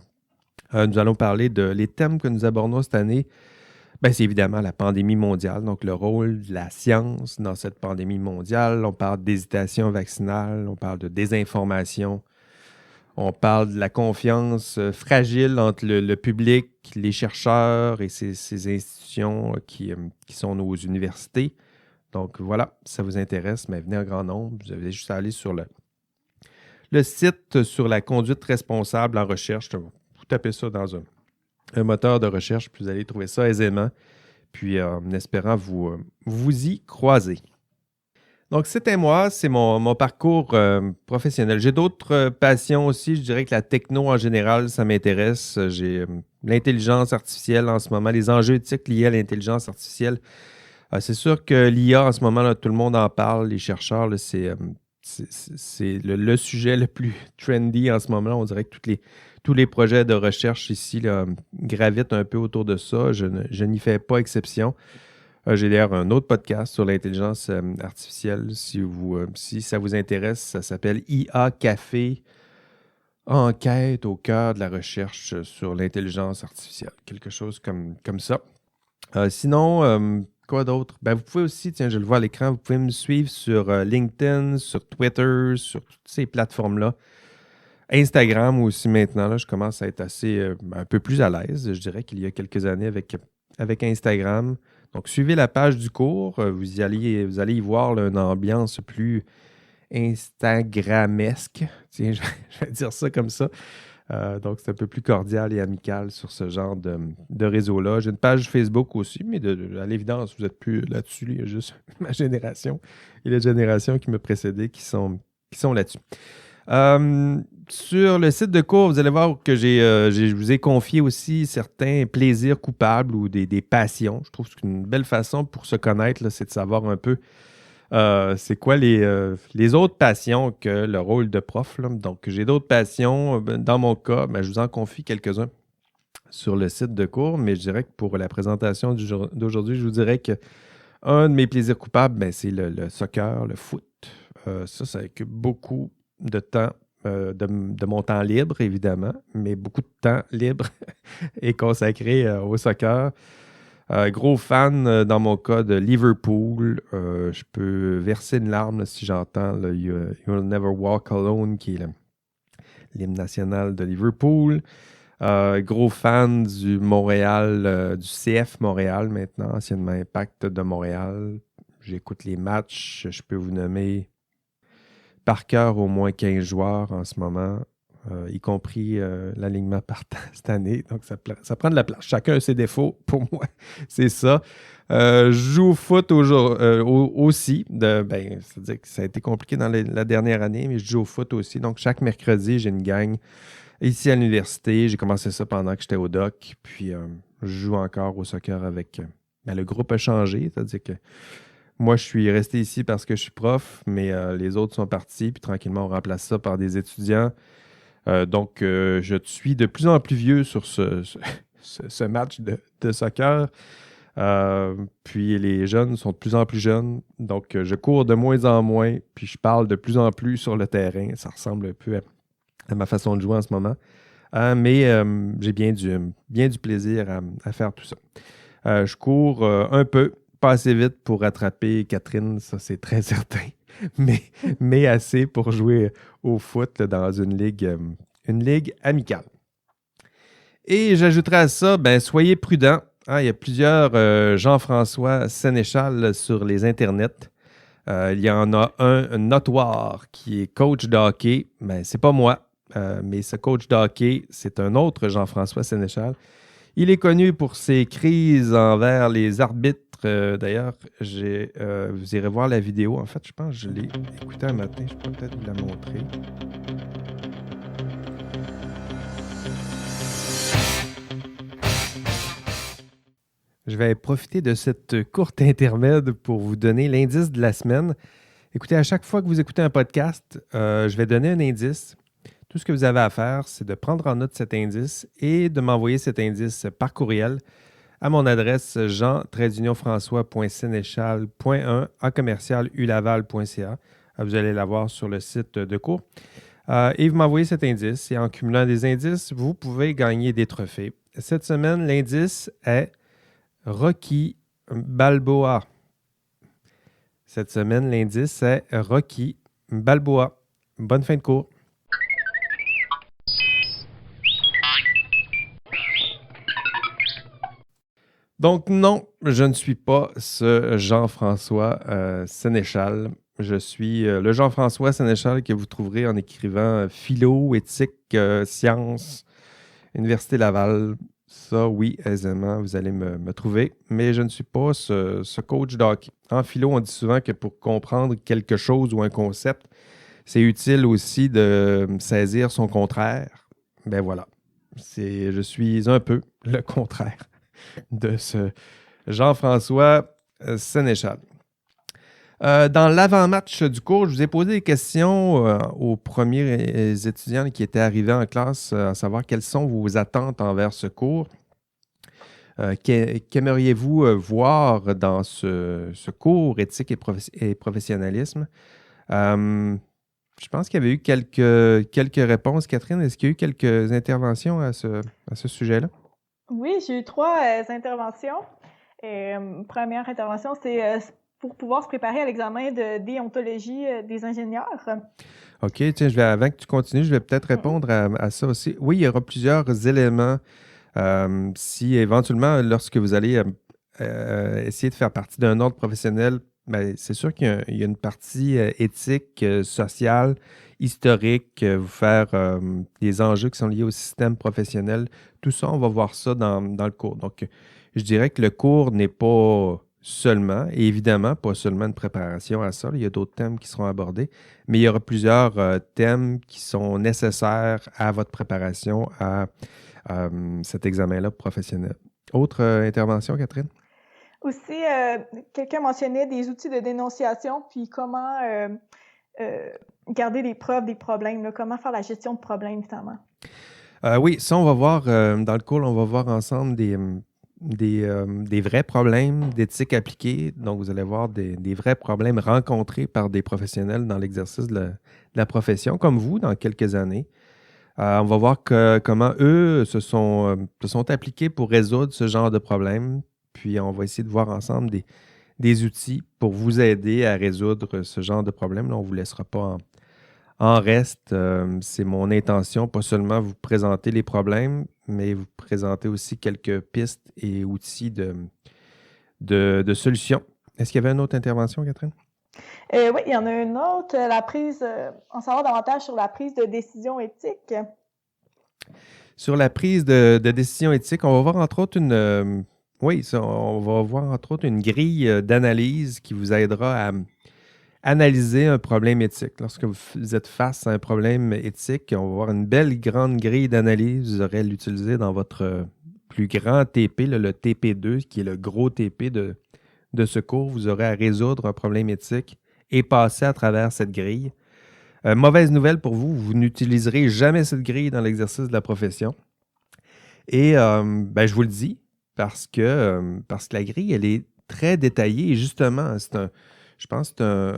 Nous allons parler les thèmes que nous abordons cette année. C'est évidemment la pandémie mondiale, donc le rôle de la science dans cette pandémie mondiale. On parle d'hésitation vaccinale, on parle de désinformation, on parle de la confiance fragile entre le public, les chercheurs et ces institutions qui sont nos universités. Donc voilà, si ça vous intéresse, venez en grand nombre. Vous avez juste à aller sur le site sur la conduite responsable en recherche. Vous tapez ça dans un moteur de recherche, puis vous allez trouver ça aisément, puis en espérant vous y croiser. Donc, c'était moi, c'est mon parcours professionnel. J'ai d'autres passions aussi. Je dirais que la techno en général, ça m'intéresse. J'ai l'intelligence artificielle en ce moment, les enjeux éthiques liés à l'intelligence artificielle C'est sûr que l'IA, en ce moment, là, tout le monde en parle, les chercheurs, là, c'est le sujet le plus trendy en ce moment. On dirait que tous les projets de recherche ici là, gravitent un peu autour de ça. Je n'y fais pas exception. J'ai d'ailleurs un autre podcast sur l'intelligence artificielle. Si ça vous intéresse, ça s'appelle IA Café, enquête au cœur de la recherche sur l'intelligence artificielle. Quelque chose comme ça. Sinon, quoi d'autre? Ben, vous pouvez aussi, tiens, je le vois à l'écran, vous pouvez me suivre sur LinkedIn, sur Twitter, sur toutes ces plateformes-là. Instagram aussi maintenant, là, je commence à être un peu plus à l'aise, je dirais qu'il y a quelques années avec Instagram. Donc, suivez la page du cours, vous allez y voir là, une ambiance plus Instagramesque. Tiens, je vais dire ça comme ça. Donc, c'est un peu plus cordial et amical sur ce genre de réseau-là. J'ai une page Facebook aussi, mais à l'évidence, vous n'êtes plus là-dessus. Il y a juste ma génération et les générations qui me précédaient qui sont là-dessus. Sur le site de cours, vous allez voir que je vous ai confié aussi certains plaisirs coupables ou des passions. Je trouve que c'est une belle façon pour se connaître, là, c'est de savoir un peu c'est quoi les autres passions que le rôle de prof, là. Donc, j'ai d'autres passions. Dans mon cas, je vous en confie quelques-uns sur le site de cours, mais je dirais que pour la présentation d'aujourd'hui, je vous dirais que un de mes plaisirs coupables, c'est le soccer, le foot. Ça occupe beaucoup de temps, de mon temps libre, évidemment, mais beaucoup de temps libre est consacré au soccer. Gros fan, dans mon cas, de Liverpool. Je peux verser une larme là, si j'entends là, You'll Never Walk Alone, qui est l'hymne national de Liverpool. Gros fan du Montréal, du CF Montréal maintenant, anciennement Impact de Montréal. J'écoute les matchs. Je peux vous nommer par cœur au moins 15 joueurs en ce moment. Y compris l'alignement partant cette année. Donc, ça prend de la place. Chacun a ses défauts. Pour moi, c'est ça. Je joue au foot aussi. C'est-à-dire que ça a été compliqué dans la dernière année, mais je joue au foot aussi. Donc, chaque mercredi, j'ai une gang ici à l'université. J'ai commencé ça pendant que j'étais au doc. Puis, je joue encore au soccer avec... le groupe a changé. C'est-à-dire que moi, je suis resté ici parce que je suis prof, mais les autres sont partis. Puis, tranquillement, on remplace ça par des étudiants. Donc, je suis de plus en plus vieux sur ce match de soccer. Puis les jeunes sont de plus en plus jeunes. Donc, je cours de moins en moins. Puis je parle de plus en plus sur le terrain. Ça ressemble un peu à ma façon de jouer en ce moment. Mais j'ai bien du plaisir à faire tout ça. Je cours un peu, pas assez vite pour rattraper Catherine, ça c'est très certain. Mais assez pour jouer au foot là, dans une ligue amicale. Et j'ajouterai à ça, soyez prudents. Il y a plusieurs Jean-François Sénéchal sur les internets. Il y en a un notoire qui est coach de hockey. C'est pas moi, mais ce coach de hockey, c'est un autre Jean-François Sénéchal. Il est connu pour ses crises envers les arbitres. D'ailleurs, vous irez voir la vidéo. En fait, je pense que je l'ai écoutée un matin. Je peux peut-être vous la montrer. Je vais profiter de cette courte intermède pour vous donner l'indice de la semaine. Écoutez, à chaque fois que vous écoutez un podcast, je vais donner un indice. Tout ce que vous avez à faire, c'est de prendre en note cet indice et de m'envoyer cet indice par courriel à mon adresse jean-françois.sénéchal.1@commercial-ulaval.ca. Vous allez l'avoir sur le site de cours. Et vous m'envoyez cet indice. Et en cumulant des indices, vous pouvez gagner des trophées. Cette semaine, l'indice est Rocky Balboa. Cette semaine, l'indice est Rocky Balboa. Bonne fin de cours. Donc non, je ne suis pas ce Jean-François Sénéchal. Je suis le Jean-François Sénéchal que vous trouverez en écrivant philo, éthique, sciences, Université Laval. Ça, oui, aisément, vous allez me trouver. Mais je ne suis pas ce coach de hockey. En philo, on dit souvent que pour comprendre quelque chose ou un concept, c'est utile aussi de saisir son contraire. Ben voilà, je suis un peu le contraire de ce Jean-François Sénéchal. Dans l'avant-match du cours, je vous ai posé des questions aux premiers étudiants qui étaient arrivés en classe, à savoir quelles sont vos attentes envers ce cours. Qu'aimeriez-vous voir dans ce cours éthique et professionnalisme? Je pense qu'il y avait eu quelques réponses. Catherine, est-ce qu'il y a eu quelques interventions à ce sujet-là? Oui, j'ai eu 3 interventions. Première intervention, c'est pour pouvoir se préparer à l'examen de déontologie des ingénieurs. OK, tiens, avant que tu continues, je vais peut-être répondre à ça aussi. Oui, il y aura plusieurs éléments. Si éventuellement, lorsque vous allez essayer de faire partie d'un ordre professionnel, ben, c'est sûr qu'il y a une partie éthique, sociale, historique, vous faire des enjeux qui sont liés au système professionnel. Tout ça, on va voir ça dans le cours. Donc, je dirais que le cours n'est pas seulement, et évidemment, pas seulement une préparation à ça. Il y a d'autres thèmes qui seront abordés, mais il y aura plusieurs thèmes qui sont nécessaires à votre préparation à cet examen-là professionnel. Autre intervention, Catherine? Aussi, quelqu'un mentionnait des outils de dénonciation, puis comment garder des preuves des problèmes, là, comment faire la gestion de problèmes, notamment. Oui, ça, on va voir dans le cours, on va voir ensemble des vrais problèmes d'éthique appliquée. Donc, vous allez voir des vrais problèmes rencontrés par des professionnels dans l'exercice de la profession, comme vous, dans quelques années. On va voir comment eux se sont appliqués pour résoudre ce genre de problème. Puis, on va essayer de voir ensemble des outils pour vous aider à résoudre ce genre de problème. Là, on ne vous laissera pas en reste. C'est mon intention, pas seulement vous présenter les problèmes, mais vous présenter aussi quelques pistes et outils de solutions. Est-ce qu'il y avait une autre intervention, Catherine? Oui, il y en a une autre, en savoir davantage sur la prise de décision éthique. Sur la prise de décision éthique, on va voir entre autres on va voir entre autres une grille d'analyse qui vous aidera à analyser un problème éthique. Lorsque vous êtes face à un problème éthique, on va voir une belle grande grille d'analyse. Vous aurez à l'utiliser dans votre plus grand TP, le TP2, qui est le gros TP de ce cours. Vous aurez à résoudre un problème éthique et passer à travers cette grille. Mauvaise nouvelle pour vous, vous n'utiliserez jamais cette grille dans l'exercice de la profession. Et je vous le dis, parce que la grille, elle est très détaillée et justement, je pense que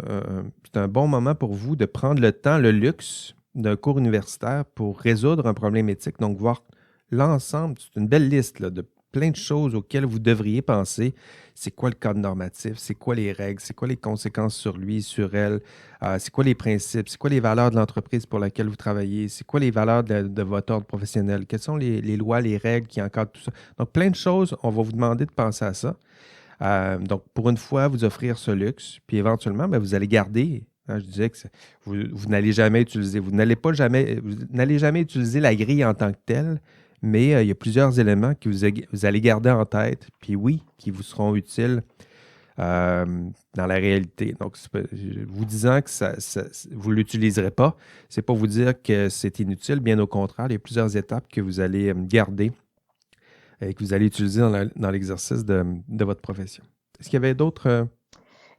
c'est un bon moment pour vous de prendre le temps, le luxe d'un cours universitaire pour résoudre un problème éthique. Donc, voir l'ensemble, c'est une belle liste là, de plein de choses auxquelles vous devriez penser. C'est quoi le cadre normatif? C'est quoi les règles? C'est quoi les conséquences sur lui, sur elle? C'est quoi les principes? C'est quoi les valeurs de l'entreprise pour laquelle vous travaillez? C'est quoi les valeurs de votre ordre professionnel? Quelles sont les lois, les règles qui encadrent tout ça? Donc, plein de choses, on va vous demander de penser à ça. Donc, pour une fois, vous offrir ce luxe, puis éventuellement, vous allez garder. Je disais que vous n'allez jamais utiliser, vous n'allez jamais utiliser la grille en tant que telle, mais il y a plusieurs éléments que vous allez garder en tête, puis oui, qui vous seront utiles dans la réalité. Donc, vous disant que vous ne l'utiliserez pas, c'est pas vous dire que c'est inutile, bien au contraire, il y a plusieurs étapes que vous allez garder et que vous allez utiliser dans l'exercice de votre profession. Est-ce qu'il y avait d'autres...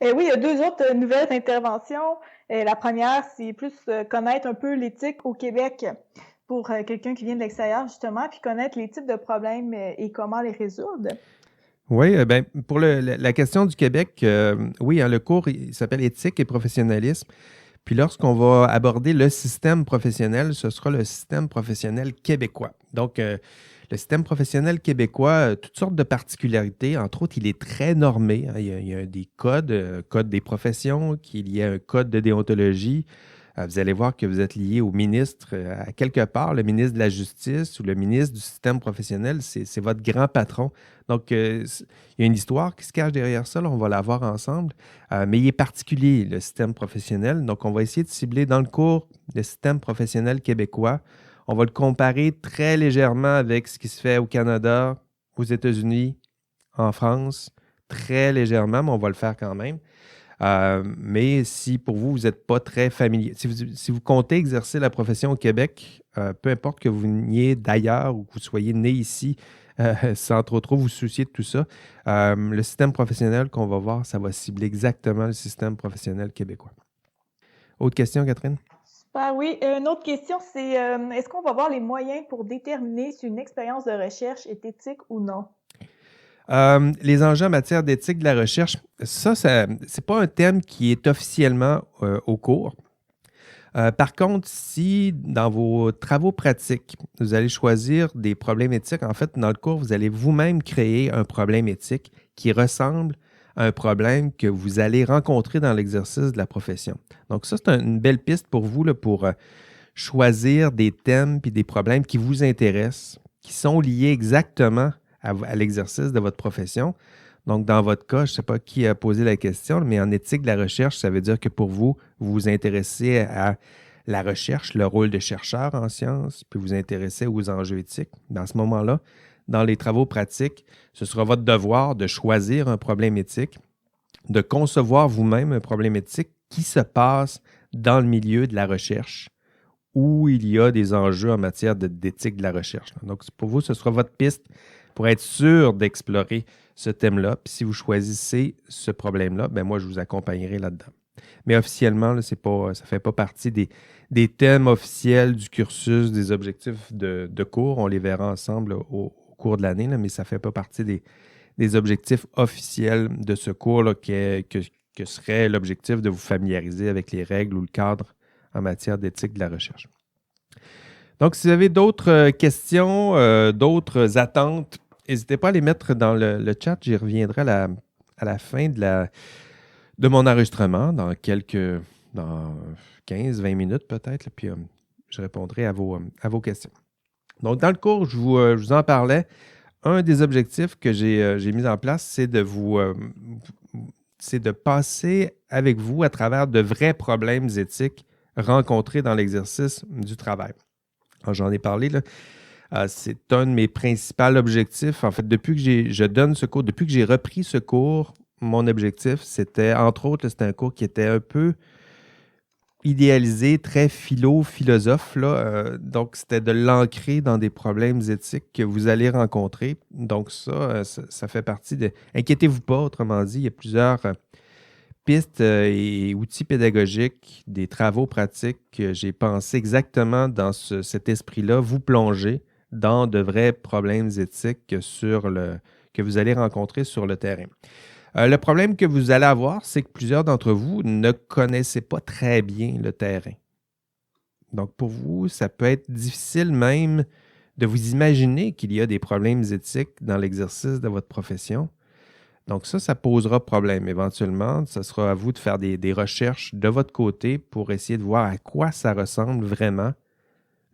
Oui, il y a 2 autres nouvelles interventions. La première, c'est plus connaître un peu l'éthique au Québec pour quelqu'un qui vient de l'extérieur, justement, puis connaître les types de problèmes et comment les résoudre. Oui, pour la question du Québec, oui, le cours il s'appelle Éthique et professionnalisme. Puis lorsqu'on va aborder le système professionnel, ce sera le système professionnel québécois. Donc, le système professionnel québécois a toutes sortes de particularités. Entre autres, il est très normé. Hein. Il y a des codes, code des professions, qu'il y a un code de déontologie. Vous allez voir que vous êtes lié au ministre, à quelque part, le ministre de la Justice ou le ministre du système professionnel, c'est votre grand patron. Donc, il y a une histoire qui se cache derrière ça, là, on va la voir ensemble, mais il est particulier, le système professionnel. Donc, on va essayer de cibler dans le cours le système professionnel québécois. On va le comparer très légèrement avec ce qui se fait au Canada, aux États-Unis, en France, très légèrement, mais on va le faire quand même. Mais si pour vous, vous n'êtes pas très familier, si vous comptez exercer la profession au Québec, peu importe que vous veniez d'ailleurs ou que vous soyez né ici sans trop vous soucier de tout ça. Le système professionnel qu'on va voir, ça va cibler exactement le système professionnel québécois. Autre question, Catherine? Super, oui. Une autre question, c'est est-ce qu'on va voir les moyens pour déterminer si une expérience de recherche est éthique ou non? Les enjeux en matière d'éthique de la recherche, ça c'est pas un thème qui est officiellement au cours. Par contre, si dans vos travaux pratiques, vous allez choisir des problèmes éthiques, en fait, dans le cours, vous allez vous-même créer un problème éthique qui ressemble à un problème que vous allez rencontrer dans l'exercice de la profession. Donc ça, c'est une belle piste pour vous là, pour choisir des thèmes et des problèmes qui vous intéressent, qui sont liés exactement à l'exercice de votre profession. Donc, dans votre cas, je ne sais pas qui a posé la question, mais en éthique de la recherche, ça veut dire que pour vous, vous vous intéressez à la recherche, le rôle de chercheur en sciences, puis vous vous intéressez aux enjeux éthiques. Dans ce moment-là, dans les travaux pratiques, ce sera votre devoir de choisir un problème éthique, de concevoir vous-même un problème éthique qui se passe dans le milieu de la recherche où il y a des enjeux en matière d'éthique de la recherche. Donc, pour vous, ce sera votre piste pour être sûr d'explorer ce thème-là. Puis si vous choisissez ce problème-là, ben moi, je vous accompagnerai là-dedans. Mais officiellement, là, ça ne fait pas partie des thèmes officiels du cursus, des objectifs de cours. On les verra ensemble au cours de l'année, mais ça ne fait pas partie des objectifs officiels de ce cours là, que serait l'objectif de vous familiariser avec les règles ou le cadre en matière d'éthique de la recherche. Donc, si vous avez d'autres questions, d'autres attentes, n'hésitez pas à les mettre dans le chat. J'y reviendrai à la fin de mon enregistrement, dans 15-20 minutes peut-être, puis je répondrai à vos questions. Donc, dans le cours, je vous en parlais. Un des objectifs que j'ai mis en place, c'est de passer avec vous à travers de vrais problèmes éthiques rencontrés dans l'exercice du travail. Alors, j'en ai parlé, là. C'est un de mes principaux objectifs. En fait, depuis que je donne ce cours, depuis que j'ai repris ce cours, mon objectif, c'était, entre autres, c'était un cours qui était un peu idéalisé, très philosophe. Là. Donc, c'était de l'ancrer dans des problèmes éthiques que vous allez rencontrer. Donc, ça fait partie de... Inquiétez-vous pas, autrement dit, il y a plusieurs pistes et outils pédagogiques, des travaux pratiques que j'ai pensé exactement dans cet esprit-là, vous plonger dans de vrais problèmes éthiques que vous allez rencontrer sur le terrain. Le problème que vous allez avoir, c'est que plusieurs d'entre vous ne connaissez pas très bien le terrain. Donc, pour vous, ça peut être difficile même de vous imaginer qu'il y a des problèmes éthiques dans l'exercice de votre profession. Donc ça posera problème éventuellement. Ce sera à vous de faire des recherches de votre côté pour essayer de voir à quoi ça ressemble vraiment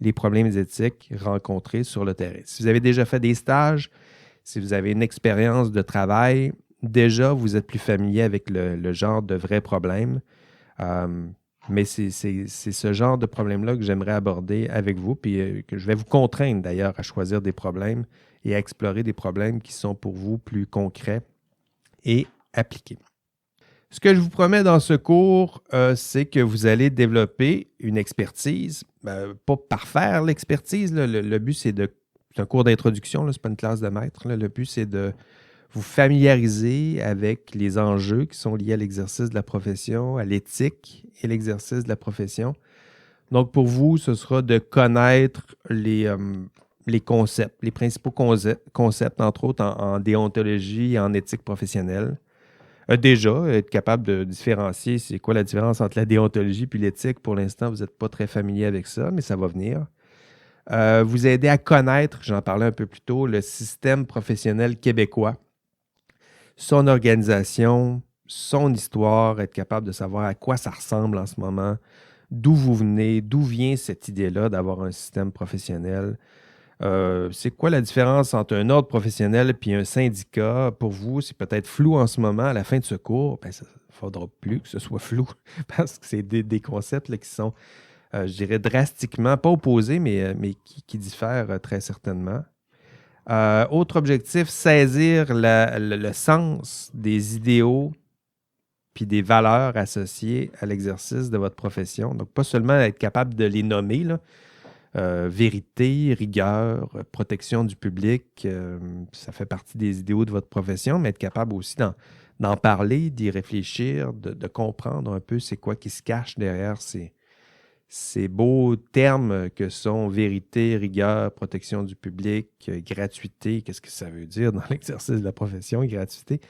les problèmes éthiques rencontrés sur le terrain. Si vous avez déjà fait des stages, si vous avez une expérience de travail, déjà vous êtes plus familier avec le genre de vrais problèmes. Mais c'est ce genre de problème-là que j'aimerais aborder avec vous, puis que je vais vous contraindre d'ailleurs à choisir des problèmes et à explorer des problèmes qui sont pour vous plus concrets et appliqués. Ce que je vous promets dans ce cours, c'est que vous allez développer une expertise, pas par faire l'expertise. Le but, c'est un cours d'introduction, ce n'est pas une classe de maître. Là. Le but, c'est de vous familiariser avec les enjeux qui sont liés à l'exercice de la profession, à l'éthique et l'exercice de la profession. Donc, pour vous, ce sera de connaître les concepts, les principaux concepts, entre autres en déontologie et en éthique professionnelle. Déjà, être capable de différencier c'est quoi la différence entre la déontologie et l'éthique. Pour l'instant, vous n'êtes pas très familier avec ça, mais ça va venir. Vous aider à connaître, j'en parlais un peu plus tôt, le système professionnel québécois, son organisation, son histoire, être capable de savoir à quoi ça ressemble en ce moment, d'où vous venez, d'où vient cette idée-là d'avoir un système professionnel. C'est quoi la différence entre un ordre professionnel et un syndicat? Pour vous, c'est peut-être flou en ce moment. À la fin de ce cours, ça ne faudra plus que ce soit flou parce que c'est des concepts là, qui sont, je dirais, drastiquement, pas opposés, mais qui diffèrent très certainement. Autre objectif, saisir le sens des idéaux puis des valeurs associées à l'exercice de votre profession. Donc, pas seulement être capable de les nommer, là, vérité, rigueur, protection du public, ça fait partie des idéaux de votre profession, mais être capable aussi d'en parler, d'y réfléchir, de comprendre un peu c'est quoi qui se cache derrière ces beaux termes que sont vérité, rigueur, protection du public, gratuité. Qu'est-ce que ça veut dire dans l'exercice de la profession, gratuité?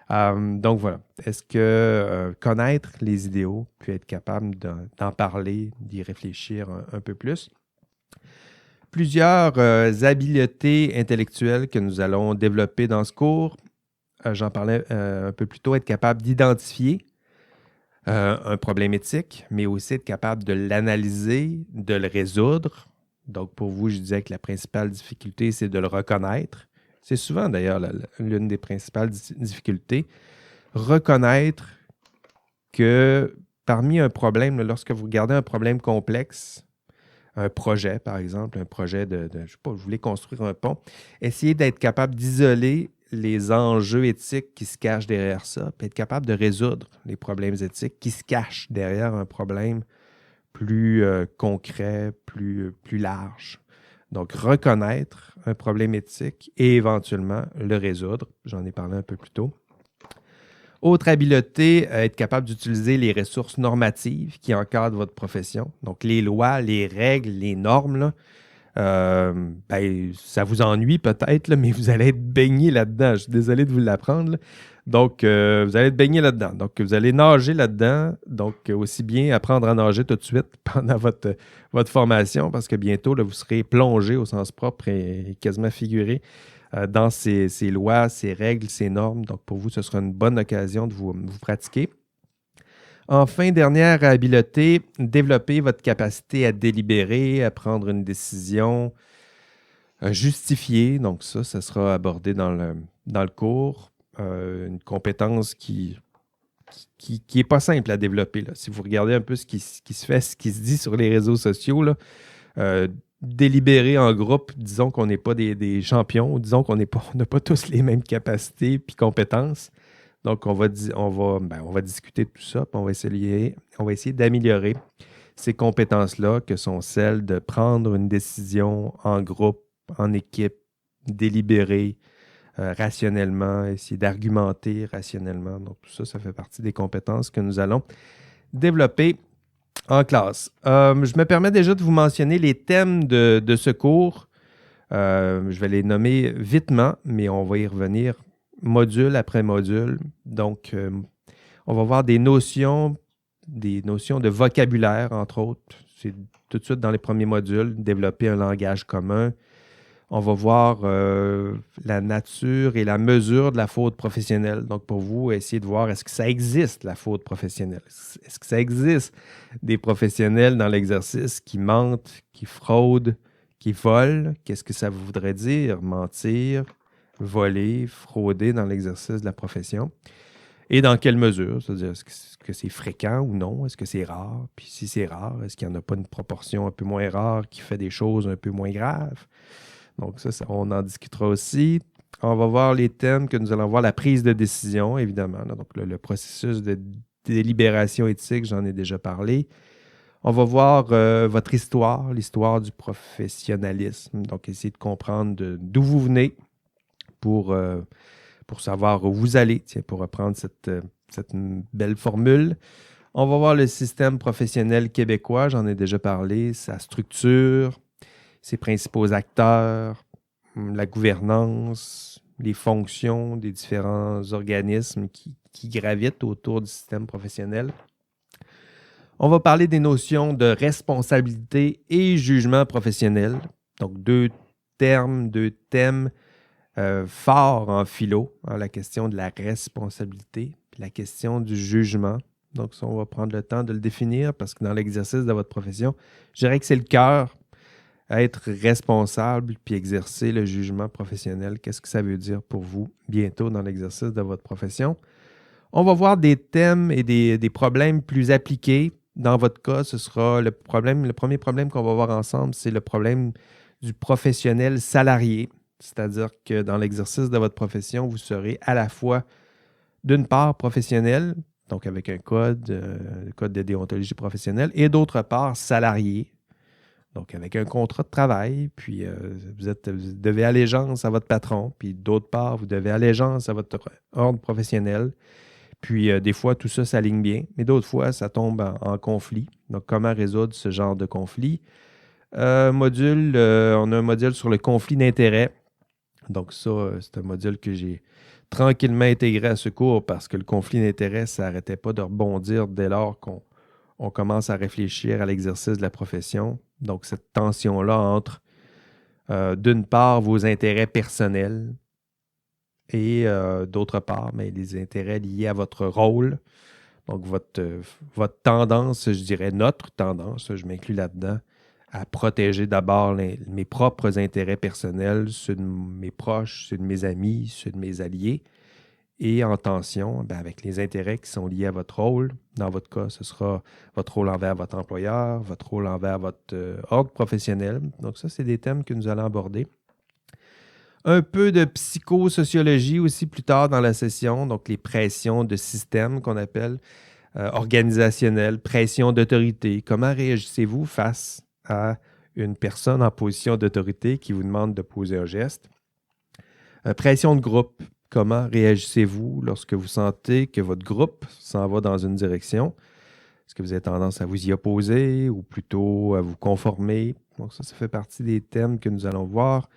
Donc voilà, est-ce que connaître les idéaux, puis être capable d'en parler, d'y réfléchir un peu plus? Plusieurs habiletés intellectuelles que nous allons développer dans ce cours. J'en parlais un peu plus tôt, être capable d'identifier un problème éthique, mais aussi être capable de l'analyser, de le résoudre. Donc pour vous, je disais que la principale difficulté, c'est de le reconnaître. C'est souvent d'ailleurs l'une des principales difficultés. Reconnaître que parmi un problème, lorsque vous regardez un problème complexe, un projet, par exemple, un projet je ne sais pas, vous voulez construire un pont, essayez d'être capable d'isoler les enjeux éthiques qui se cachent derrière ça, puis être capable de résoudre les problèmes éthiques qui se cachent derrière un problème plus concret, plus large. Donc, reconnaître un problème éthique et éventuellement le résoudre. J'en ai parlé un peu plus tôt. Autre habileté, être capable d'utiliser les ressources normatives qui encadrent votre profession. Donc, les lois, les règles, les normes, là, ça vous ennuie peut-être, là, mais vous allez être baigné là-dedans. Je suis désolé de vous l'apprendre. Là. Donc, vous allez être baigné là-dedans. Donc, vous allez nager là-dedans. Donc, aussi bien apprendre à nager tout de suite pendant votre formation parce que bientôt, là, vous serez plongé au sens propre et quasiment figuré dans ces lois, ces règles, ces normes. Donc, pour vous, ce sera une bonne occasion de vous pratiquer. Enfin, dernière habileté, développer votre capacité à délibérer, à prendre une décision, à justifier. Donc ça sera abordé dans le cours. Une compétence qui n'est pas simple à développer. Là. Si vous regardez un peu ce qui se fait, ce qui se dit sur les réseaux sociaux, là, délibérer en groupe, disons qu'on n'est pas des champions, ou disons qu'on n'a pas tous les mêmes capacités et compétences. Donc, on va discuter de tout ça, puis on va essayer d'améliorer ces compétences-là, que sont celles de prendre une décision en groupe, en équipe, délibérer rationnellement, essayer d'argumenter rationnellement. Donc, tout ça, ça fait partie des compétences que nous allons développer en classe. Je me permets déjà de vous mentionner les thèmes de ce cours. Je vais les nommer vitement, mais on va y revenir module après module. Donc, on va voir des notions de vocabulaire, entre autres. C'est tout de suite dans les premiers modules, développer un langage commun. On va voir la nature et la mesure de la faute professionnelle. Donc, pour vous, essayez de voir est-ce que ça existe, la faute professionnelle? Est-ce que ça existe des professionnels dans l'exercice qui mentent, qui fraudent, qui volent? Qu'est-ce que ça voudrait dire, mentir, voler, frauder dans l'exercice de la profession? Et dans quelle mesure? C'est-à-dire, est-ce que c'est fréquent ou non? Est-ce que c'est rare? Puis si c'est rare, est-ce qu'il n'y en a pas une proportion un peu moins rare qui fait des choses un peu moins graves? Donc ça, on en discutera aussi. On va voir les thèmes que nous allons voir, la prise de décision, évidemment. Là. Donc le processus de délibération éthique, j'en ai déjà parlé. On va voir votre histoire, l'histoire du professionnalisme. Donc, essayer de comprendre d'où vous venez pour savoir où vous allez, pour reprendre cette belle formule. On va voir le système professionnel québécois, j'en ai déjà parlé, sa structure, ses principaux acteurs, la gouvernance, les fonctions des différents organismes qui gravitent autour du système professionnel. On va parler des notions de responsabilité et jugement professionnel. Donc, deux thèmes forts en philo, hein, la question de la responsabilité puis la question du jugement. Donc, ça, on va prendre le temps de le définir parce que dans l'exercice de votre profession, je dirais que c'est le cœur. Être responsable puis exercer le jugement professionnel, qu'est-ce que ça veut dire pour vous bientôt dans l'exercice de votre profession? On va voir des thèmes et des problèmes plus appliqués. Dans votre cas, ce sera le premier problème qu'on va voir ensemble, c'est le problème du professionnel salarié. C'est-à-dire que dans l'exercice de votre profession, vous serez à la fois, d'une part, professionnel, donc avec un code de déontologie professionnelle, et d'autre part, salarié. Donc, avec un contrat de travail, puis vous devez allégeance à votre patron, puis d'autre part, vous devez allégeance à votre ordre professionnel. Puis, des fois, tout ça s'aligne bien, mais d'autres fois, ça tombe en conflit. Donc, comment résoudre ce genre de conflit? On a un module sur le conflit d'intérêts. Donc, ça, c'est un module que j'ai tranquillement intégré à ce cours parce que le conflit d'intérêts, ça n'arrêtait pas de rebondir dès lors qu'on commence à réfléchir à l'exercice de la profession. Donc, cette tension-là entre, d'une part, vos intérêts personnels et d'autre part, mais les intérêts liés à votre rôle. Donc, votre tendance, je dirais notre tendance, je m'inclus là-dedans, à protéger d'abord mes propres intérêts personnels, ceux de mes proches, ceux de mes amis, ceux de mes alliés, et en tension avec les intérêts qui sont liés à votre rôle. Dans votre cas, ce sera votre rôle envers votre employeur, votre rôle envers votre ordre professionnel. Donc ça, c'est des thèmes que nous allons aborder. Un peu de psychosociologie aussi plus tard dans la session, donc les pressions de système qu'on appelle organisationnelles, pression d'autorité. Comment réagissez-vous face à une personne en position d'autorité qui vous demande de poser un geste? Pression de groupe. Comment réagissez-vous lorsque vous sentez que votre groupe s'en va dans une direction? Est-ce que vous avez tendance à vous y opposer ou plutôt à vous conformer? Donc ça fait partie des thèmes que nous allons voir.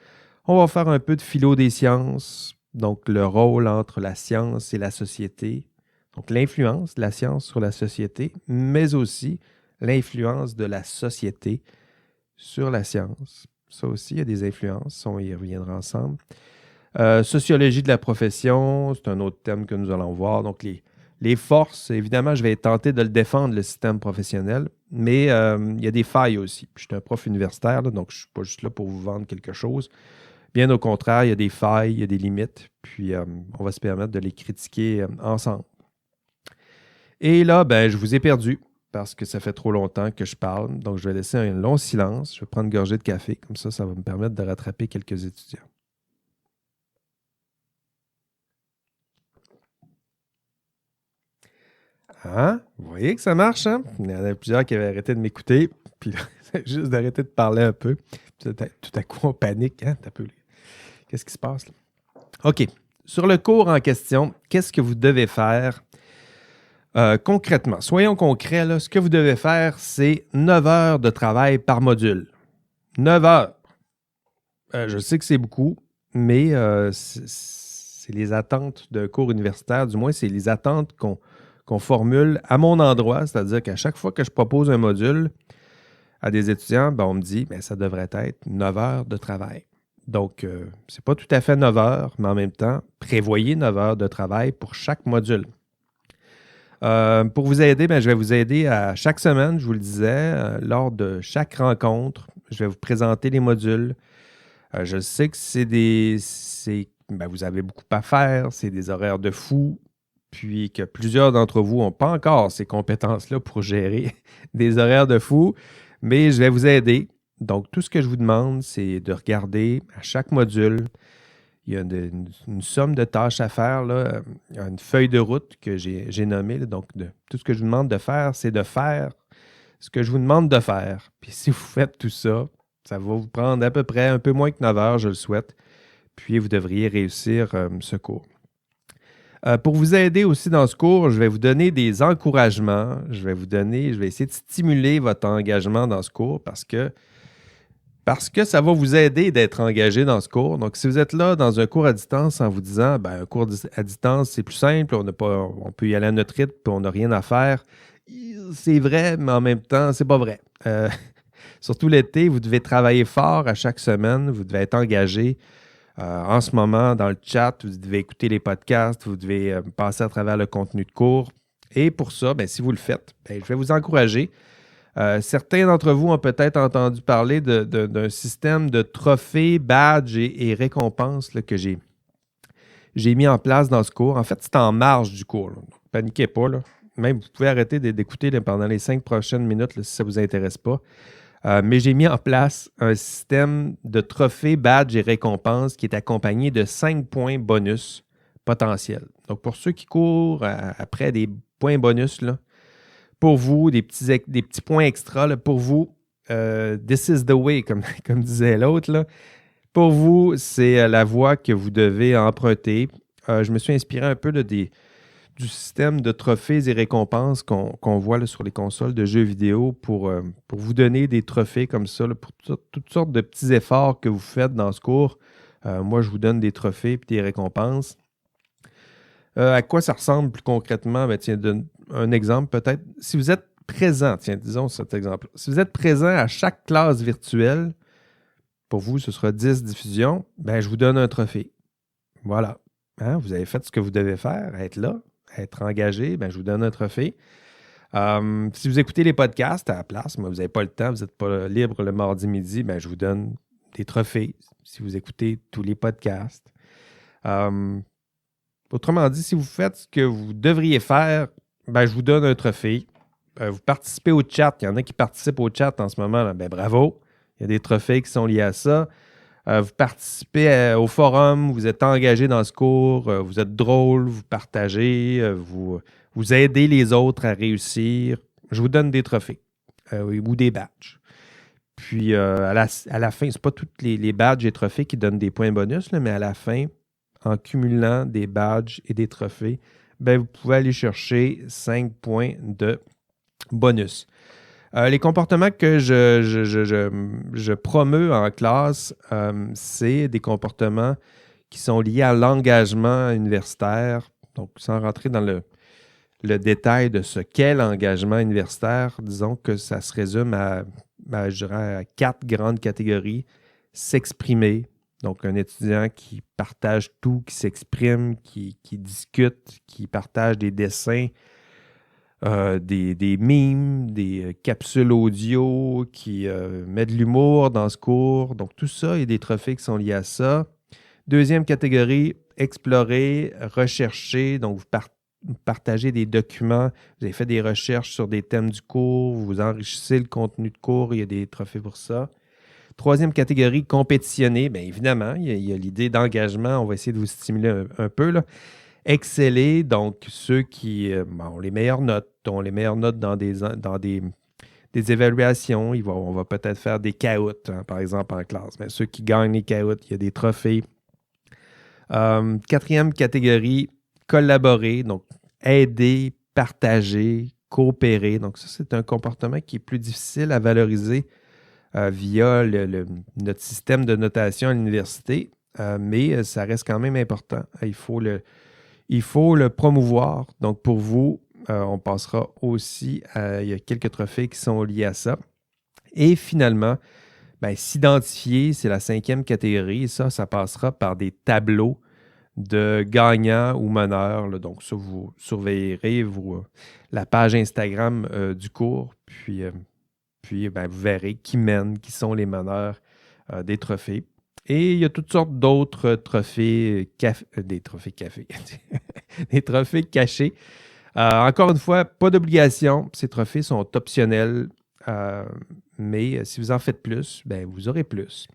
On va faire un peu de philo des sciences, donc le rôle entre la science et la société. Donc l'influence de la science sur la société, mais aussi l'influence de la société sur la science. Ça aussi, il y a des influences, on y reviendra ensemble. Sociologie de la profession, c'est un autre thème que nous allons voir. Donc, les forces, évidemment, je vais tenter de le défendre, le système professionnel, mais il y a des failles aussi. Je suis un prof universitaire, là, donc je ne suis pas juste là pour vous vendre quelque chose. Bien au contraire, il y a des failles, il y a des limites, puis on va se permettre de les critiquer ensemble. Et là, je vous ai perdu parce que ça fait trop longtemps que je parle, donc je vais laisser un long silence. Je vais prendre une gorgée de café, comme ça va me permettre de rattraper quelques étudiants. Hein? Vous voyez que ça marche, hein? Il y en a plusieurs qui avaient arrêté de m'écouter, puis là, c'est juste d'arrêter de parler un peu. Puis tout à coup, on panique, hein? Qu'est-ce qui se passe là? OK. Sur le cours en question, qu'est-ce que vous devez faire concrètement? Soyons concrets, là. Ce que vous devez faire, c'est 9 heures de travail par module. 9 heures. Je sais que c'est beaucoup, mais c'est les attentes d'un cours universitaire, du moins, c'est les attentes qu'on formule à mon endroit, c'est-à-dire qu'à chaque fois que je propose un module à des étudiants, on me dit ça devrait être 9 heures de travail. Donc, c'est pas tout à fait 9 heures, mais en même temps, prévoyez 9 heures de travail pour chaque module. Pour vous aider, je vais vous aider à chaque semaine, je vous le disais, lors de chaque rencontre, je vais vous présenter les modules. Je sais que vous avez beaucoup à faire, c'est des horaires de fou, puis que plusieurs d'entre vous n'ont pas encore ces compétences-là pour gérer des horaires de fou, mais je vais vous aider. Donc, tout ce que je vous demande, c'est de regarder à chaque module. Il y a une somme de tâches à faire, là, une feuille de route que j'ai nommée. Là. Donc, tout ce que je vous demande de faire, c'est de faire ce que je vous demande de faire. Puis si vous faites tout ça, ça va vous prendre à peu près un peu moins que 9 heures, je le souhaite. Puis vous devriez réussir ce cours. Pour vous aider aussi dans ce cours, je vais vous donner des encouragements. Je vais essayer de stimuler votre engagement dans ce cours parce que ça va vous aider d'être engagé dans ce cours. Donc, si vous êtes là dans un cours à distance en vous disant un cours à distance, c'est plus simple, on peut y aller à notre rythme puis on n'a rien à faire, c'est vrai, mais en même temps, c'est pas vrai. Surtout l'été, vous devez travailler fort à chaque semaine, vous devez être engagé. En ce moment, dans le chat, vous devez écouter les podcasts, vous devez passer à travers le contenu de cours. Et pour ça, si vous le faites, je vais vous encourager. Certains d'entre vous ont peut-être entendu parler d'un système de trophées, badges et récompenses là, que j'ai mis en place dans ce cours. En fait, c'est en marge du cours. Ne paniquez pas. Là. Même, vous pouvez arrêter d'écouter pendant les 5 prochaines minutes là, si ça ne vous intéresse pas. Mais j'ai mis en place un système de trophées, badges et récompenses qui est accompagné de 5 points bonus potentiels. Donc, pour ceux qui courent après des points bonus, là, pour vous, des petits points extra, là, pour vous, This is the way, comme disait l'autre, là. Pour vous, c'est la voie que vous devez emprunter. Je me suis inspiré un peu du système de trophées et récompenses qu'on voit là, sur les consoles de jeux vidéo pour vous donner des trophées comme ça, là, pour toutes sortes de petits efforts que vous faites dans ce cours. Moi, je vous donne des trophées et des récompenses. À quoi ça ressemble plus concrètement? Ben, tiens, un exemple peut-être. Si vous êtes présent, tiens, disons cet exemple. Si vous êtes présent à chaque classe virtuelle, pour vous, ce sera 10 diffusions, ben, je vous donne un trophée. Voilà. Hein? Vous avez fait ce que vous devez faire, être là, être engagé, ben, je vous donne un trophée. Si vous écoutez les podcasts à la place, mais vous n'avez pas le temps, vous n'êtes pas libre le mardi midi, ben, je vous donne des trophées si vous écoutez tous les podcasts. Autrement dit, si vous faites ce que vous devriez faire, ben, je vous donne un trophée. Vous participez au chat. Il y en a qui participent au chat en ce moment. Là. Ben, bravo. Il y a des trophées qui sont liés à ça. Vous participez au forum. Vous êtes engagé dans ce cours. Vous êtes drôle. Vous partagez. Vous aidez les autres à réussir. Je vous donne des trophées ou des badges. Puis, à la fin, ce n'est pas tous les badges et trophées qui donnent des points bonus, là, mais à la fin, en cumulant des badges et des trophées, ben, vous pouvez aller chercher 5 points de bonus. Les comportements que je promeus en classe, c'est des comportements qui sont liés à l'engagement universitaire. Donc, sans rentrer dans le détail de ce qu'est l'engagement universitaire, disons que ça se résume je dirais, à 4 grandes catégories. S'exprimer, donc un étudiant qui partage tout, qui s'exprime, qui discute, qui partage des dessins, des memes, des capsules audio, qui met de l'humour dans ce cours. Donc tout ça, il y a des trophées qui sont liés à ça. Deuxième catégorie, explorer, rechercher. Donc vous partagez des documents, vous avez fait des recherches sur des thèmes du cours, vous enrichissez le contenu de cours, il y a des trophées pour ça. Troisième catégorie, compétitionner. Bien évidemment, il y a l'idée d'engagement. On va essayer de vous stimuler un peu, là. Exceller, donc ceux qui ont les meilleures notes, dans des évaluations. On va peut-être faire des caouts, hein, par exemple, en classe. Mais ceux qui gagnent les caouts, il y a des trophées. Quatrième catégorie, collaborer, donc aider, partager, coopérer. Donc ça, c'est un comportement qui est plus difficile à valoriser via notre système de notation à l'université, mais ça reste quand même important. Il faut le promouvoir. Donc, pour vous, on passera aussi il y a quelques trophées qui sont liés à ça. Et finalement, ben, s'identifier, c'est la 5e catégorie. Ça passera par des tableaux de gagnants ou meneurs. Là. Donc, ça, vous surveillerez la page Instagram du cours, puis ben, vous verrez qui mène, qui sont les meneurs des trophées. Et il y a toutes sortes d'autres trophées, des trophées café, des trophées cachés. Encore une fois, pas d'obligation. Ces trophées sont optionnels, mais si vous en faites plus, ben, vous aurez plus.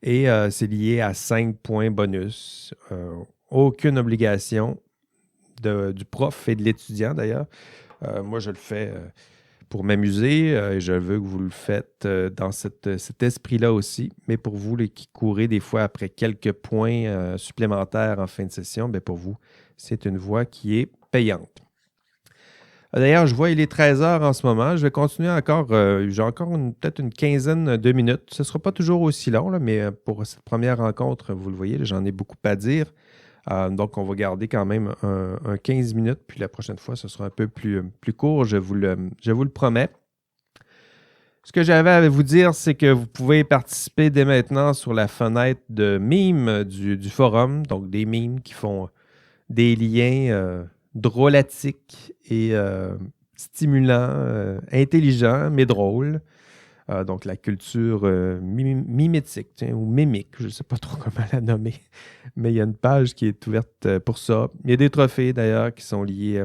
Et c'est lié à 5 points bonus. Aucune obligation du prof et de l'étudiant, d'ailleurs. Moi, je le fais pour m'amuser et je veux que vous le faites dans cet esprit-là aussi. Mais pour vous, qui courez des fois après quelques points supplémentaires en fin de session, bien pour vous, c'est une voie qui est payante. D'ailleurs, je vois il est 13h en ce moment. Je vais continuer encore. J'ai encore peut-être une quinzaine de minutes. Ce ne sera pas toujours aussi long, là, mais pour cette première rencontre, vous le voyez, j'en ai beaucoup à dire. Donc, on va garder quand même un 15 minutes. Puis la prochaine fois, ce sera un peu plus court, je vous le promets. Ce que j'avais à vous dire, c'est que vous pouvez participer dès maintenant sur la fenêtre de mimes du forum. Donc, des mimes qui font des liens drôlatiques et stimulants, intelligents, mais drôles. Donc, la culture mimétique ou mimique, je ne sais pas trop comment la nommer, mais il y a une page qui est ouverte pour ça. Il y a des trophées d'ailleurs qui sont liés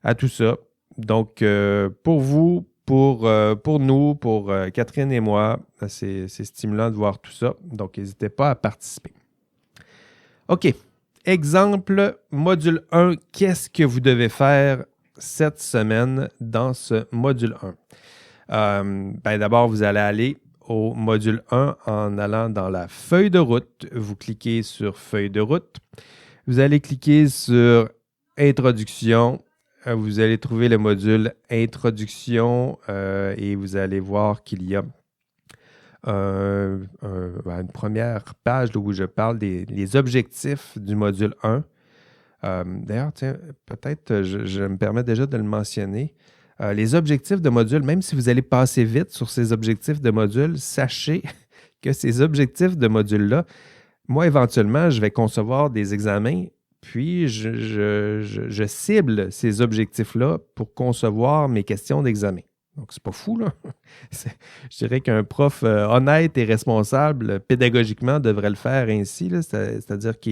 à tout ça. Donc, pour vous, pour nous, pour Catherine et moi, c'est stimulant de voir tout ça. Donc, n'hésitez pas à participer. OK. Exemple, module 1, qu'est-ce que vous devez faire cette semaine dans ce module 1? D'abord, vous allez aller au module 1 en allant dans la feuille de route. Vous cliquez sur feuille de route. Vous allez cliquer sur introduction. Vous allez trouver le module introduction et vous allez voir qu'il y a une première page où je parle des objectifs du module 1. D'ailleurs, tiens, peut-être je me permets déjà de le mentionner. Les objectifs de module, même si vous allez passer vite sur ces objectifs de module, sachez que ces objectifs de module-là, moi, éventuellement, je vais concevoir des examens, puis je cible ces objectifs-là pour concevoir mes questions d'examen. Donc, c'est pas fou, là. Je dirais qu'un prof honnête et responsable pédagogiquement devrait le faire ainsi, là. C'est-à-dire que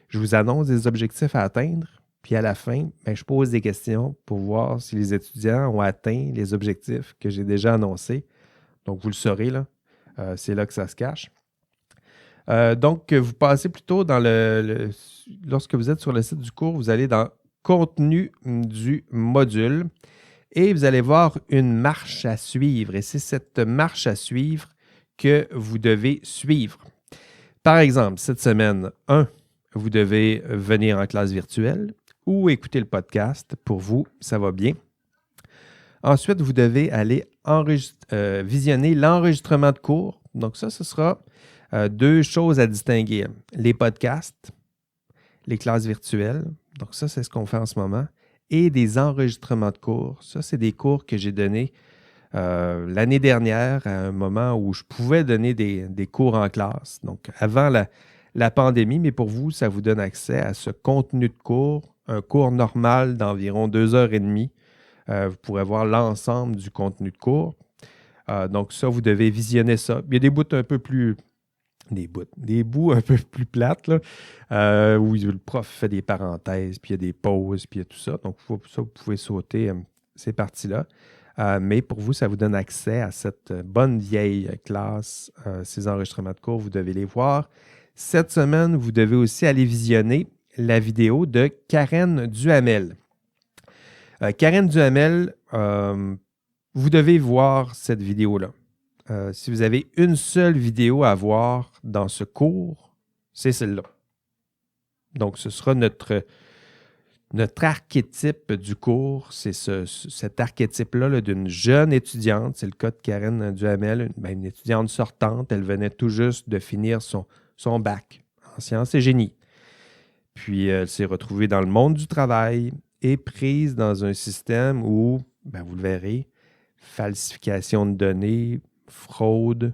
je vous annonce des objectifs à atteindre, puis à la fin, je pose des questions pour voir si les étudiants ont atteint les objectifs que j'ai déjà annoncés. Donc, vous le saurez, là. C'est là que ça se cache. Donc, vous passez plutôt dans lorsque vous êtes sur le site du cours, vous allez dans « Contenu du module » et vous allez voir une marche à suivre. Et c'est cette marche à suivre que vous devez suivre. Par exemple, cette semaine, 1, vous devez venir en classe virtuelle ou écouter le podcast. Pour vous, ça va bien. Ensuite, vous devez aller visionner l'enregistrement de cours. Donc ça, ce sera 2 choses à distinguer. Les podcasts, les classes virtuelles. Donc ça, c'est ce qu'on fait en ce moment. Et des enregistrements de cours. Ça, c'est des cours que j'ai donnés l'année dernière à un moment où je pouvais donner des cours en classe. Donc avant la pandémie, mais pour vous, ça vous donne accès à ce contenu de cours, un cours normal d'environ 2h30. Vous pourrez voir l'ensemble du contenu de cours. Donc ça, vous devez visionner ça. Il y a des bouts un peu plus... Des bouts un peu plus plates, là, où le prof fait des parenthèses, puis il y a des pauses, puis il y a tout ça. Donc, ça, vous pouvez sauter ces parties-là. Mais pour vous, ça vous donne accès à cette bonne vieille classe, ces enregistrements de cours. Vous devez les voir. Cette semaine, vous devez aussi aller visionner la vidéo de Karen Duhamel. Karen Duhamel, vous devez voir cette vidéo-là. Si vous avez une seule vidéo à voir dans ce cours, c'est celle-là. Donc, ce sera notre archétype du cours. C'est cet archétype-là d'une jeune étudiante. C'est le cas de Karen Duhamel, une étudiante sortante. Elle venait tout juste de finir son bac en sciences et génie. Puis, elle s'est retrouvée dans le monde du travail et prise dans un système où, vous le verrez, falsification de données, fraude,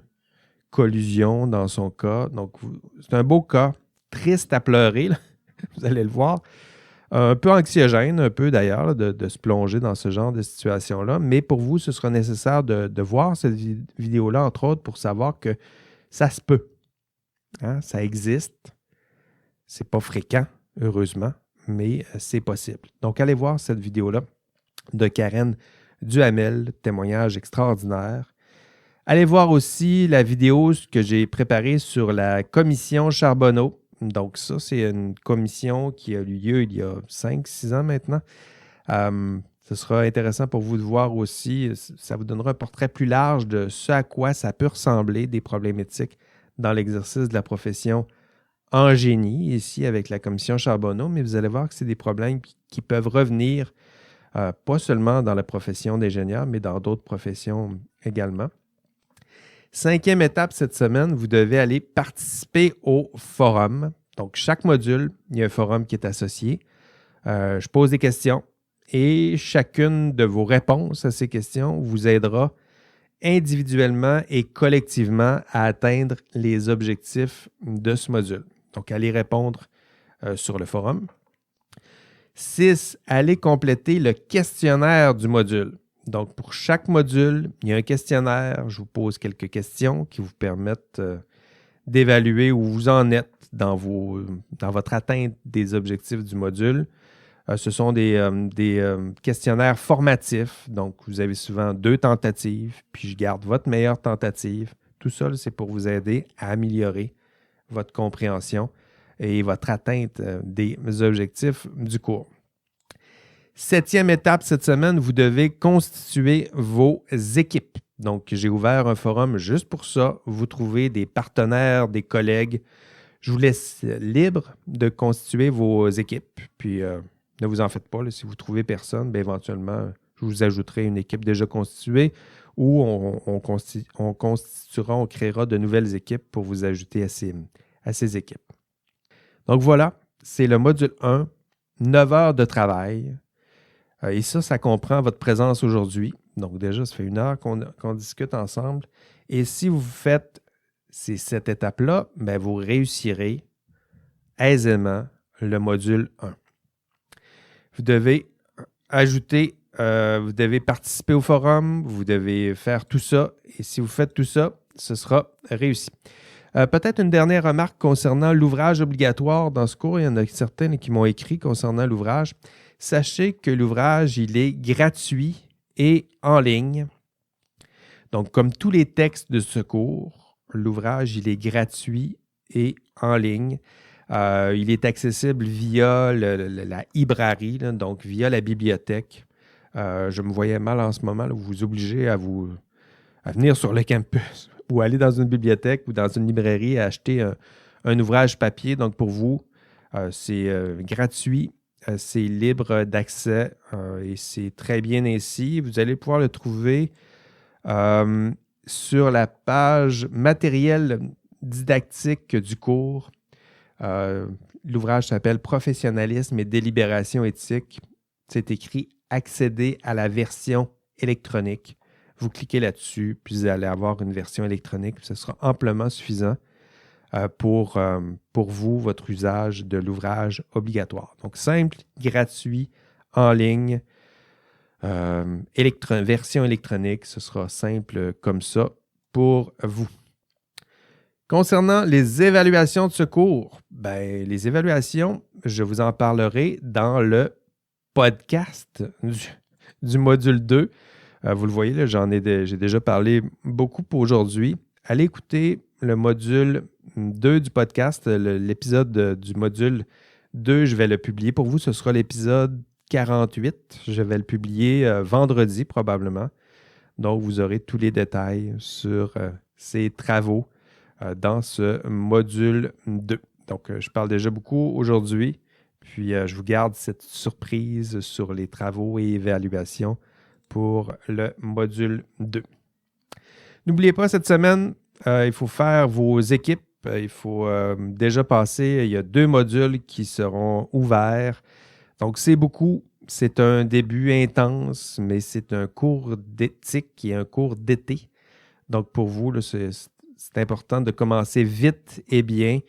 collusion dans son cas. Donc, c'est un beau cas, triste à pleurer, là. Vous allez le voir. Un peu anxiogène, un peu d'ailleurs, de se plonger dans ce genre de situation-là. Mais pour vous, ce sera nécessaire de voir cette vidéo-là, entre autres, pour savoir que ça se peut. Hein? Ça existe. C'est pas fréquent, heureusement, mais c'est possible. Donc, allez voir cette vidéo-là de Karen Duhamel, témoignage extraordinaire. Allez voir aussi la vidéo que j'ai préparée sur la commission Charbonneau. Donc ça, c'est une commission qui a eu lieu il y a 5-6 ans maintenant. Ce sera intéressant pour vous de voir aussi, ça vous donnera un portrait plus large de ce à quoi ça peut ressembler, des problèmes éthiques dans l'exercice de la profession en génie, ici avec la commission Charbonneau, mais vous allez voir que c'est des problèmes qui peuvent revenir, pas seulement dans la profession d'ingénieur, mais dans d'autres professions également. 5e étape cette semaine, vous devez aller participer au forum. Donc, chaque module, il y a un forum qui est associé. Je pose des questions et chacune de vos réponses à ces questions vous aidera individuellement et collectivement à atteindre les objectifs de ce module. Donc, allez répondre sur le forum. 6, allez compléter le questionnaire du module. Donc, pour chaque module, il y a un questionnaire. Je vous pose quelques questions qui vous permettent d'évaluer où vous en êtes dans votre atteinte des objectifs du module. Ce sont des questionnaires formatifs. Donc, vous avez souvent 2 tentatives, puis je garde votre meilleure tentative. Tout ça, c'est pour vous aider à améliorer votre compréhension et votre atteinte des objectifs du cours. 7e étape cette semaine, vous devez constituer vos équipes. Donc, j'ai ouvert un forum juste pour ça. Vous trouvez des partenaires, des collègues. Je vous laisse libre de constituer vos équipes. Puis, ne vous en faites pas. Là, si vous trouvez personne, bien, éventuellement, je vous ajouterai une équipe déjà constituée ou on créera de nouvelles équipes pour vous ajouter à ces équipes. Donc, voilà, c'est le module 1, 9 heures de travail. Et ça comprend votre présence aujourd'hui. Donc déjà, ça fait 1 heure qu'on discute ensemble. Et si vous faites cette étape-là, bien, vous réussirez aisément le module 1. Vous devez vous devez participer au forum, vous devez faire tout ça. Et si vous faites tout ça, ce sera réussi. Peut-être une dernière remarque concernant l'ouvrage obligatoire dans ce cours. Il y en a certains qui m'ont écrit concernant l'ouvrage. Sachez que l'ouvrage, il est gratuit et en ligne. Donc, comme tous les textes de ce cours, l'ouvrage, il est gratuit et en ligne. Il est accessible via la librairie, donc via la bibliothèque. Je me voyais mal en ce moment, là, vous obligez à venir sur le campus ou aller dans une bibliothèque ou dans une librairie et acheter un ouvrage papier. Donc, pour vous, c'est gratuit. C'est libre d'accès et c'est très bien ainsi. Vous allez pouvoir le trouver sur la page matériel didactique du cours. L'ouvrage s'appelle « Professionnalisme et délibération éthique ». C'est écrit « Accéder à la version électronique ». Vous cliquez là-dessus, puis vous allez avoir une version électronique. Ce sera amplement suffisant pour vous, votre usage de l'ouvrage obligatoire. Donc, simple, gratuit, en ligne, version électronique, ce sera simple comme ça pour vous. Concernant les évaluations de ce cours, ben, les évaluations, je vous en parlerai dans le podcast du module 2. Vous le voyez, là, j'ai déjà parlé beaucoup pour aujourd'hui. Allez écouter le module 2 du podcast, l'épisode du module 2, je vais le publier. Pour vous, ce sera l'épisode 48. Je vais le publier vendredi probablement. Donc, vous aurez tous les détails sur ces travaux dans ce module 2. Donc, je parle déjà beaucoup aujourd'hui. Puis, je vous garde cette surprise sur les travaux et évaluations pour le module 2. N'oubliez pas, cette semaine, il faut faire vos équipes. Il faut déjà passer. Il y a 2 modules qui seront ouverts. Donc, c'est beaucoup. C'est un début intense, mais c'est un cours d'éthique et un cours d'été. Donc, pour vous, là, c'est important de commencer vite et bien.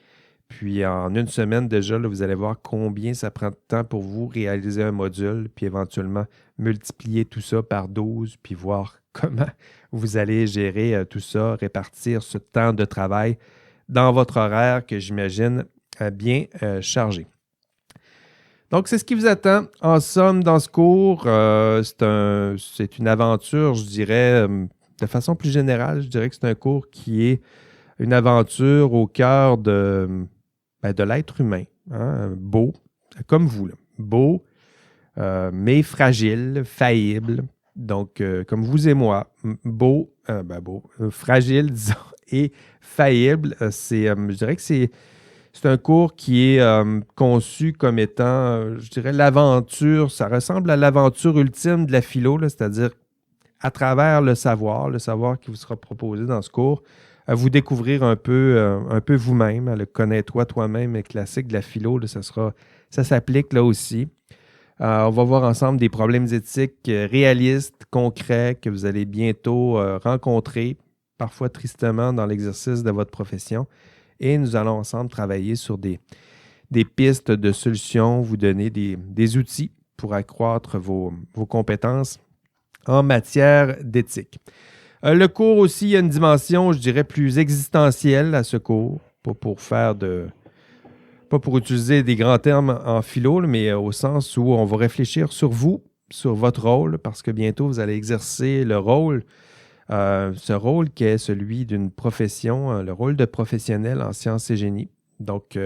Puis, en 1 semaine déjà, là, vous allez voir combien ça prend de temps pour vous réaliser un module, puis éventuellement multiplier tout ça par 12, puis voir comment vous allez gérer tout ça, répartir ce temps de travail dans votre horaire que j'imagine bien chargé. Donc, c'est ce qui vous attend. En somme, dans ce cours, c'est une aventure, je dirais, de façon plus générale, je dirais que c'est un cours qui est une aventure au cœur de l'être humain. Hein, beau, comme vous, là. Beau, mais fragile, faillible. Donc, comme vous et moi, beau, fragile, disons, et faillible. Je dirais que c'est un cours qui est conçu comme étant, je dirais, l'aventure. Ça ressemble à l'aventure ultime de la philo, là, c'est-à-dire à travers le savoir qui vous sera proposé dans ce cours, à vous découvrir un peu vous-même, à le connaître toi-même, classique de la philo, là, ça s'applique là aussi. On va voir ensemble des problèmes éthiques réalistes, concrets, que vous allez bientôt rencontrer, parfois tristement, dans l'exercice de votre profession. Et nous allons ensemble travailler sur des pistes de solutions, vous donner des outils pour accroître vos compétences en matière d'éthique. Le cours aussi, il y a une dimension, je dirais, plus existentielle à ce cours, pas pour utiliser des grands termes en philo, mais au sens où on va réfléchir sur vous, sur votre rôle, parce que bientôt vous allez exercer le rôle, ce rôle qui est celui d'une profession, le rôle de professionnel en sciences et génie. Donc,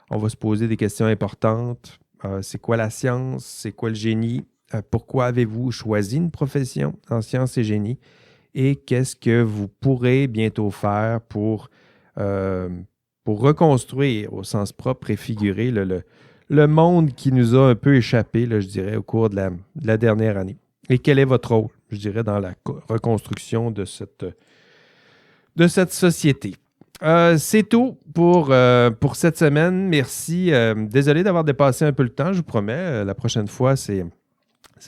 on va se poser des questions importantes. C'est quoi la science? C'est quoi le génie? Pourquoi avez-vous choisi une profession en sciences et génie? Et qu'est-ce que vous pourrez bientôt faire pour reconstruire au sens propre et figuré le monde qui nous a un peu échappé, là, je dirais, au cours de la dernière année. Et quel est votre rôle, je dirais, dans la reconstruction de cette société? C'est tout pour cette semaine. Merci. Désolé d'avoir dépassé un peu le temps, je vous promets. La prochaine fois, c'est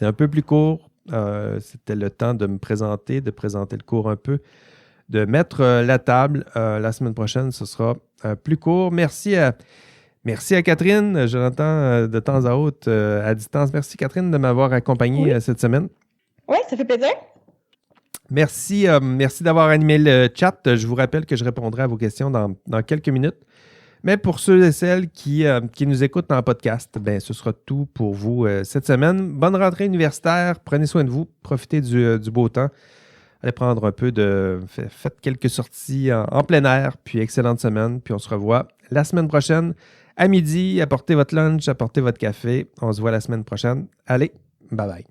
un peu plus court. C'était le temps de me présenter, de présenter le cours un peu, de mettre la table. La semaine prochaine, ce sera plus court. Merci à Catherine. Je l'entends de temps à autre à distance. Merci Catherine de m'avoir accompagné cette semaine. Oui, ça fait plaisir. Merci d'avoir animé le chat. Je vous rappelle que je répondrai à vos questions dans quelques minutes. Mais pour ceux et celles qui nous écoutent en podcast, ben, ce sera tout pour vous cette semaine. Bonne rentrée universitaire. Prenez soin de vous. Profitez du beau temps. Allez prendre un peu faites quelques sorties en plein air. Puis excellente semaine. Puis on se revoit la semaine prochaine à midi. Apportez votre lunch, apportez votre café. On se voit la semaine prochaine. Allez, bye bye.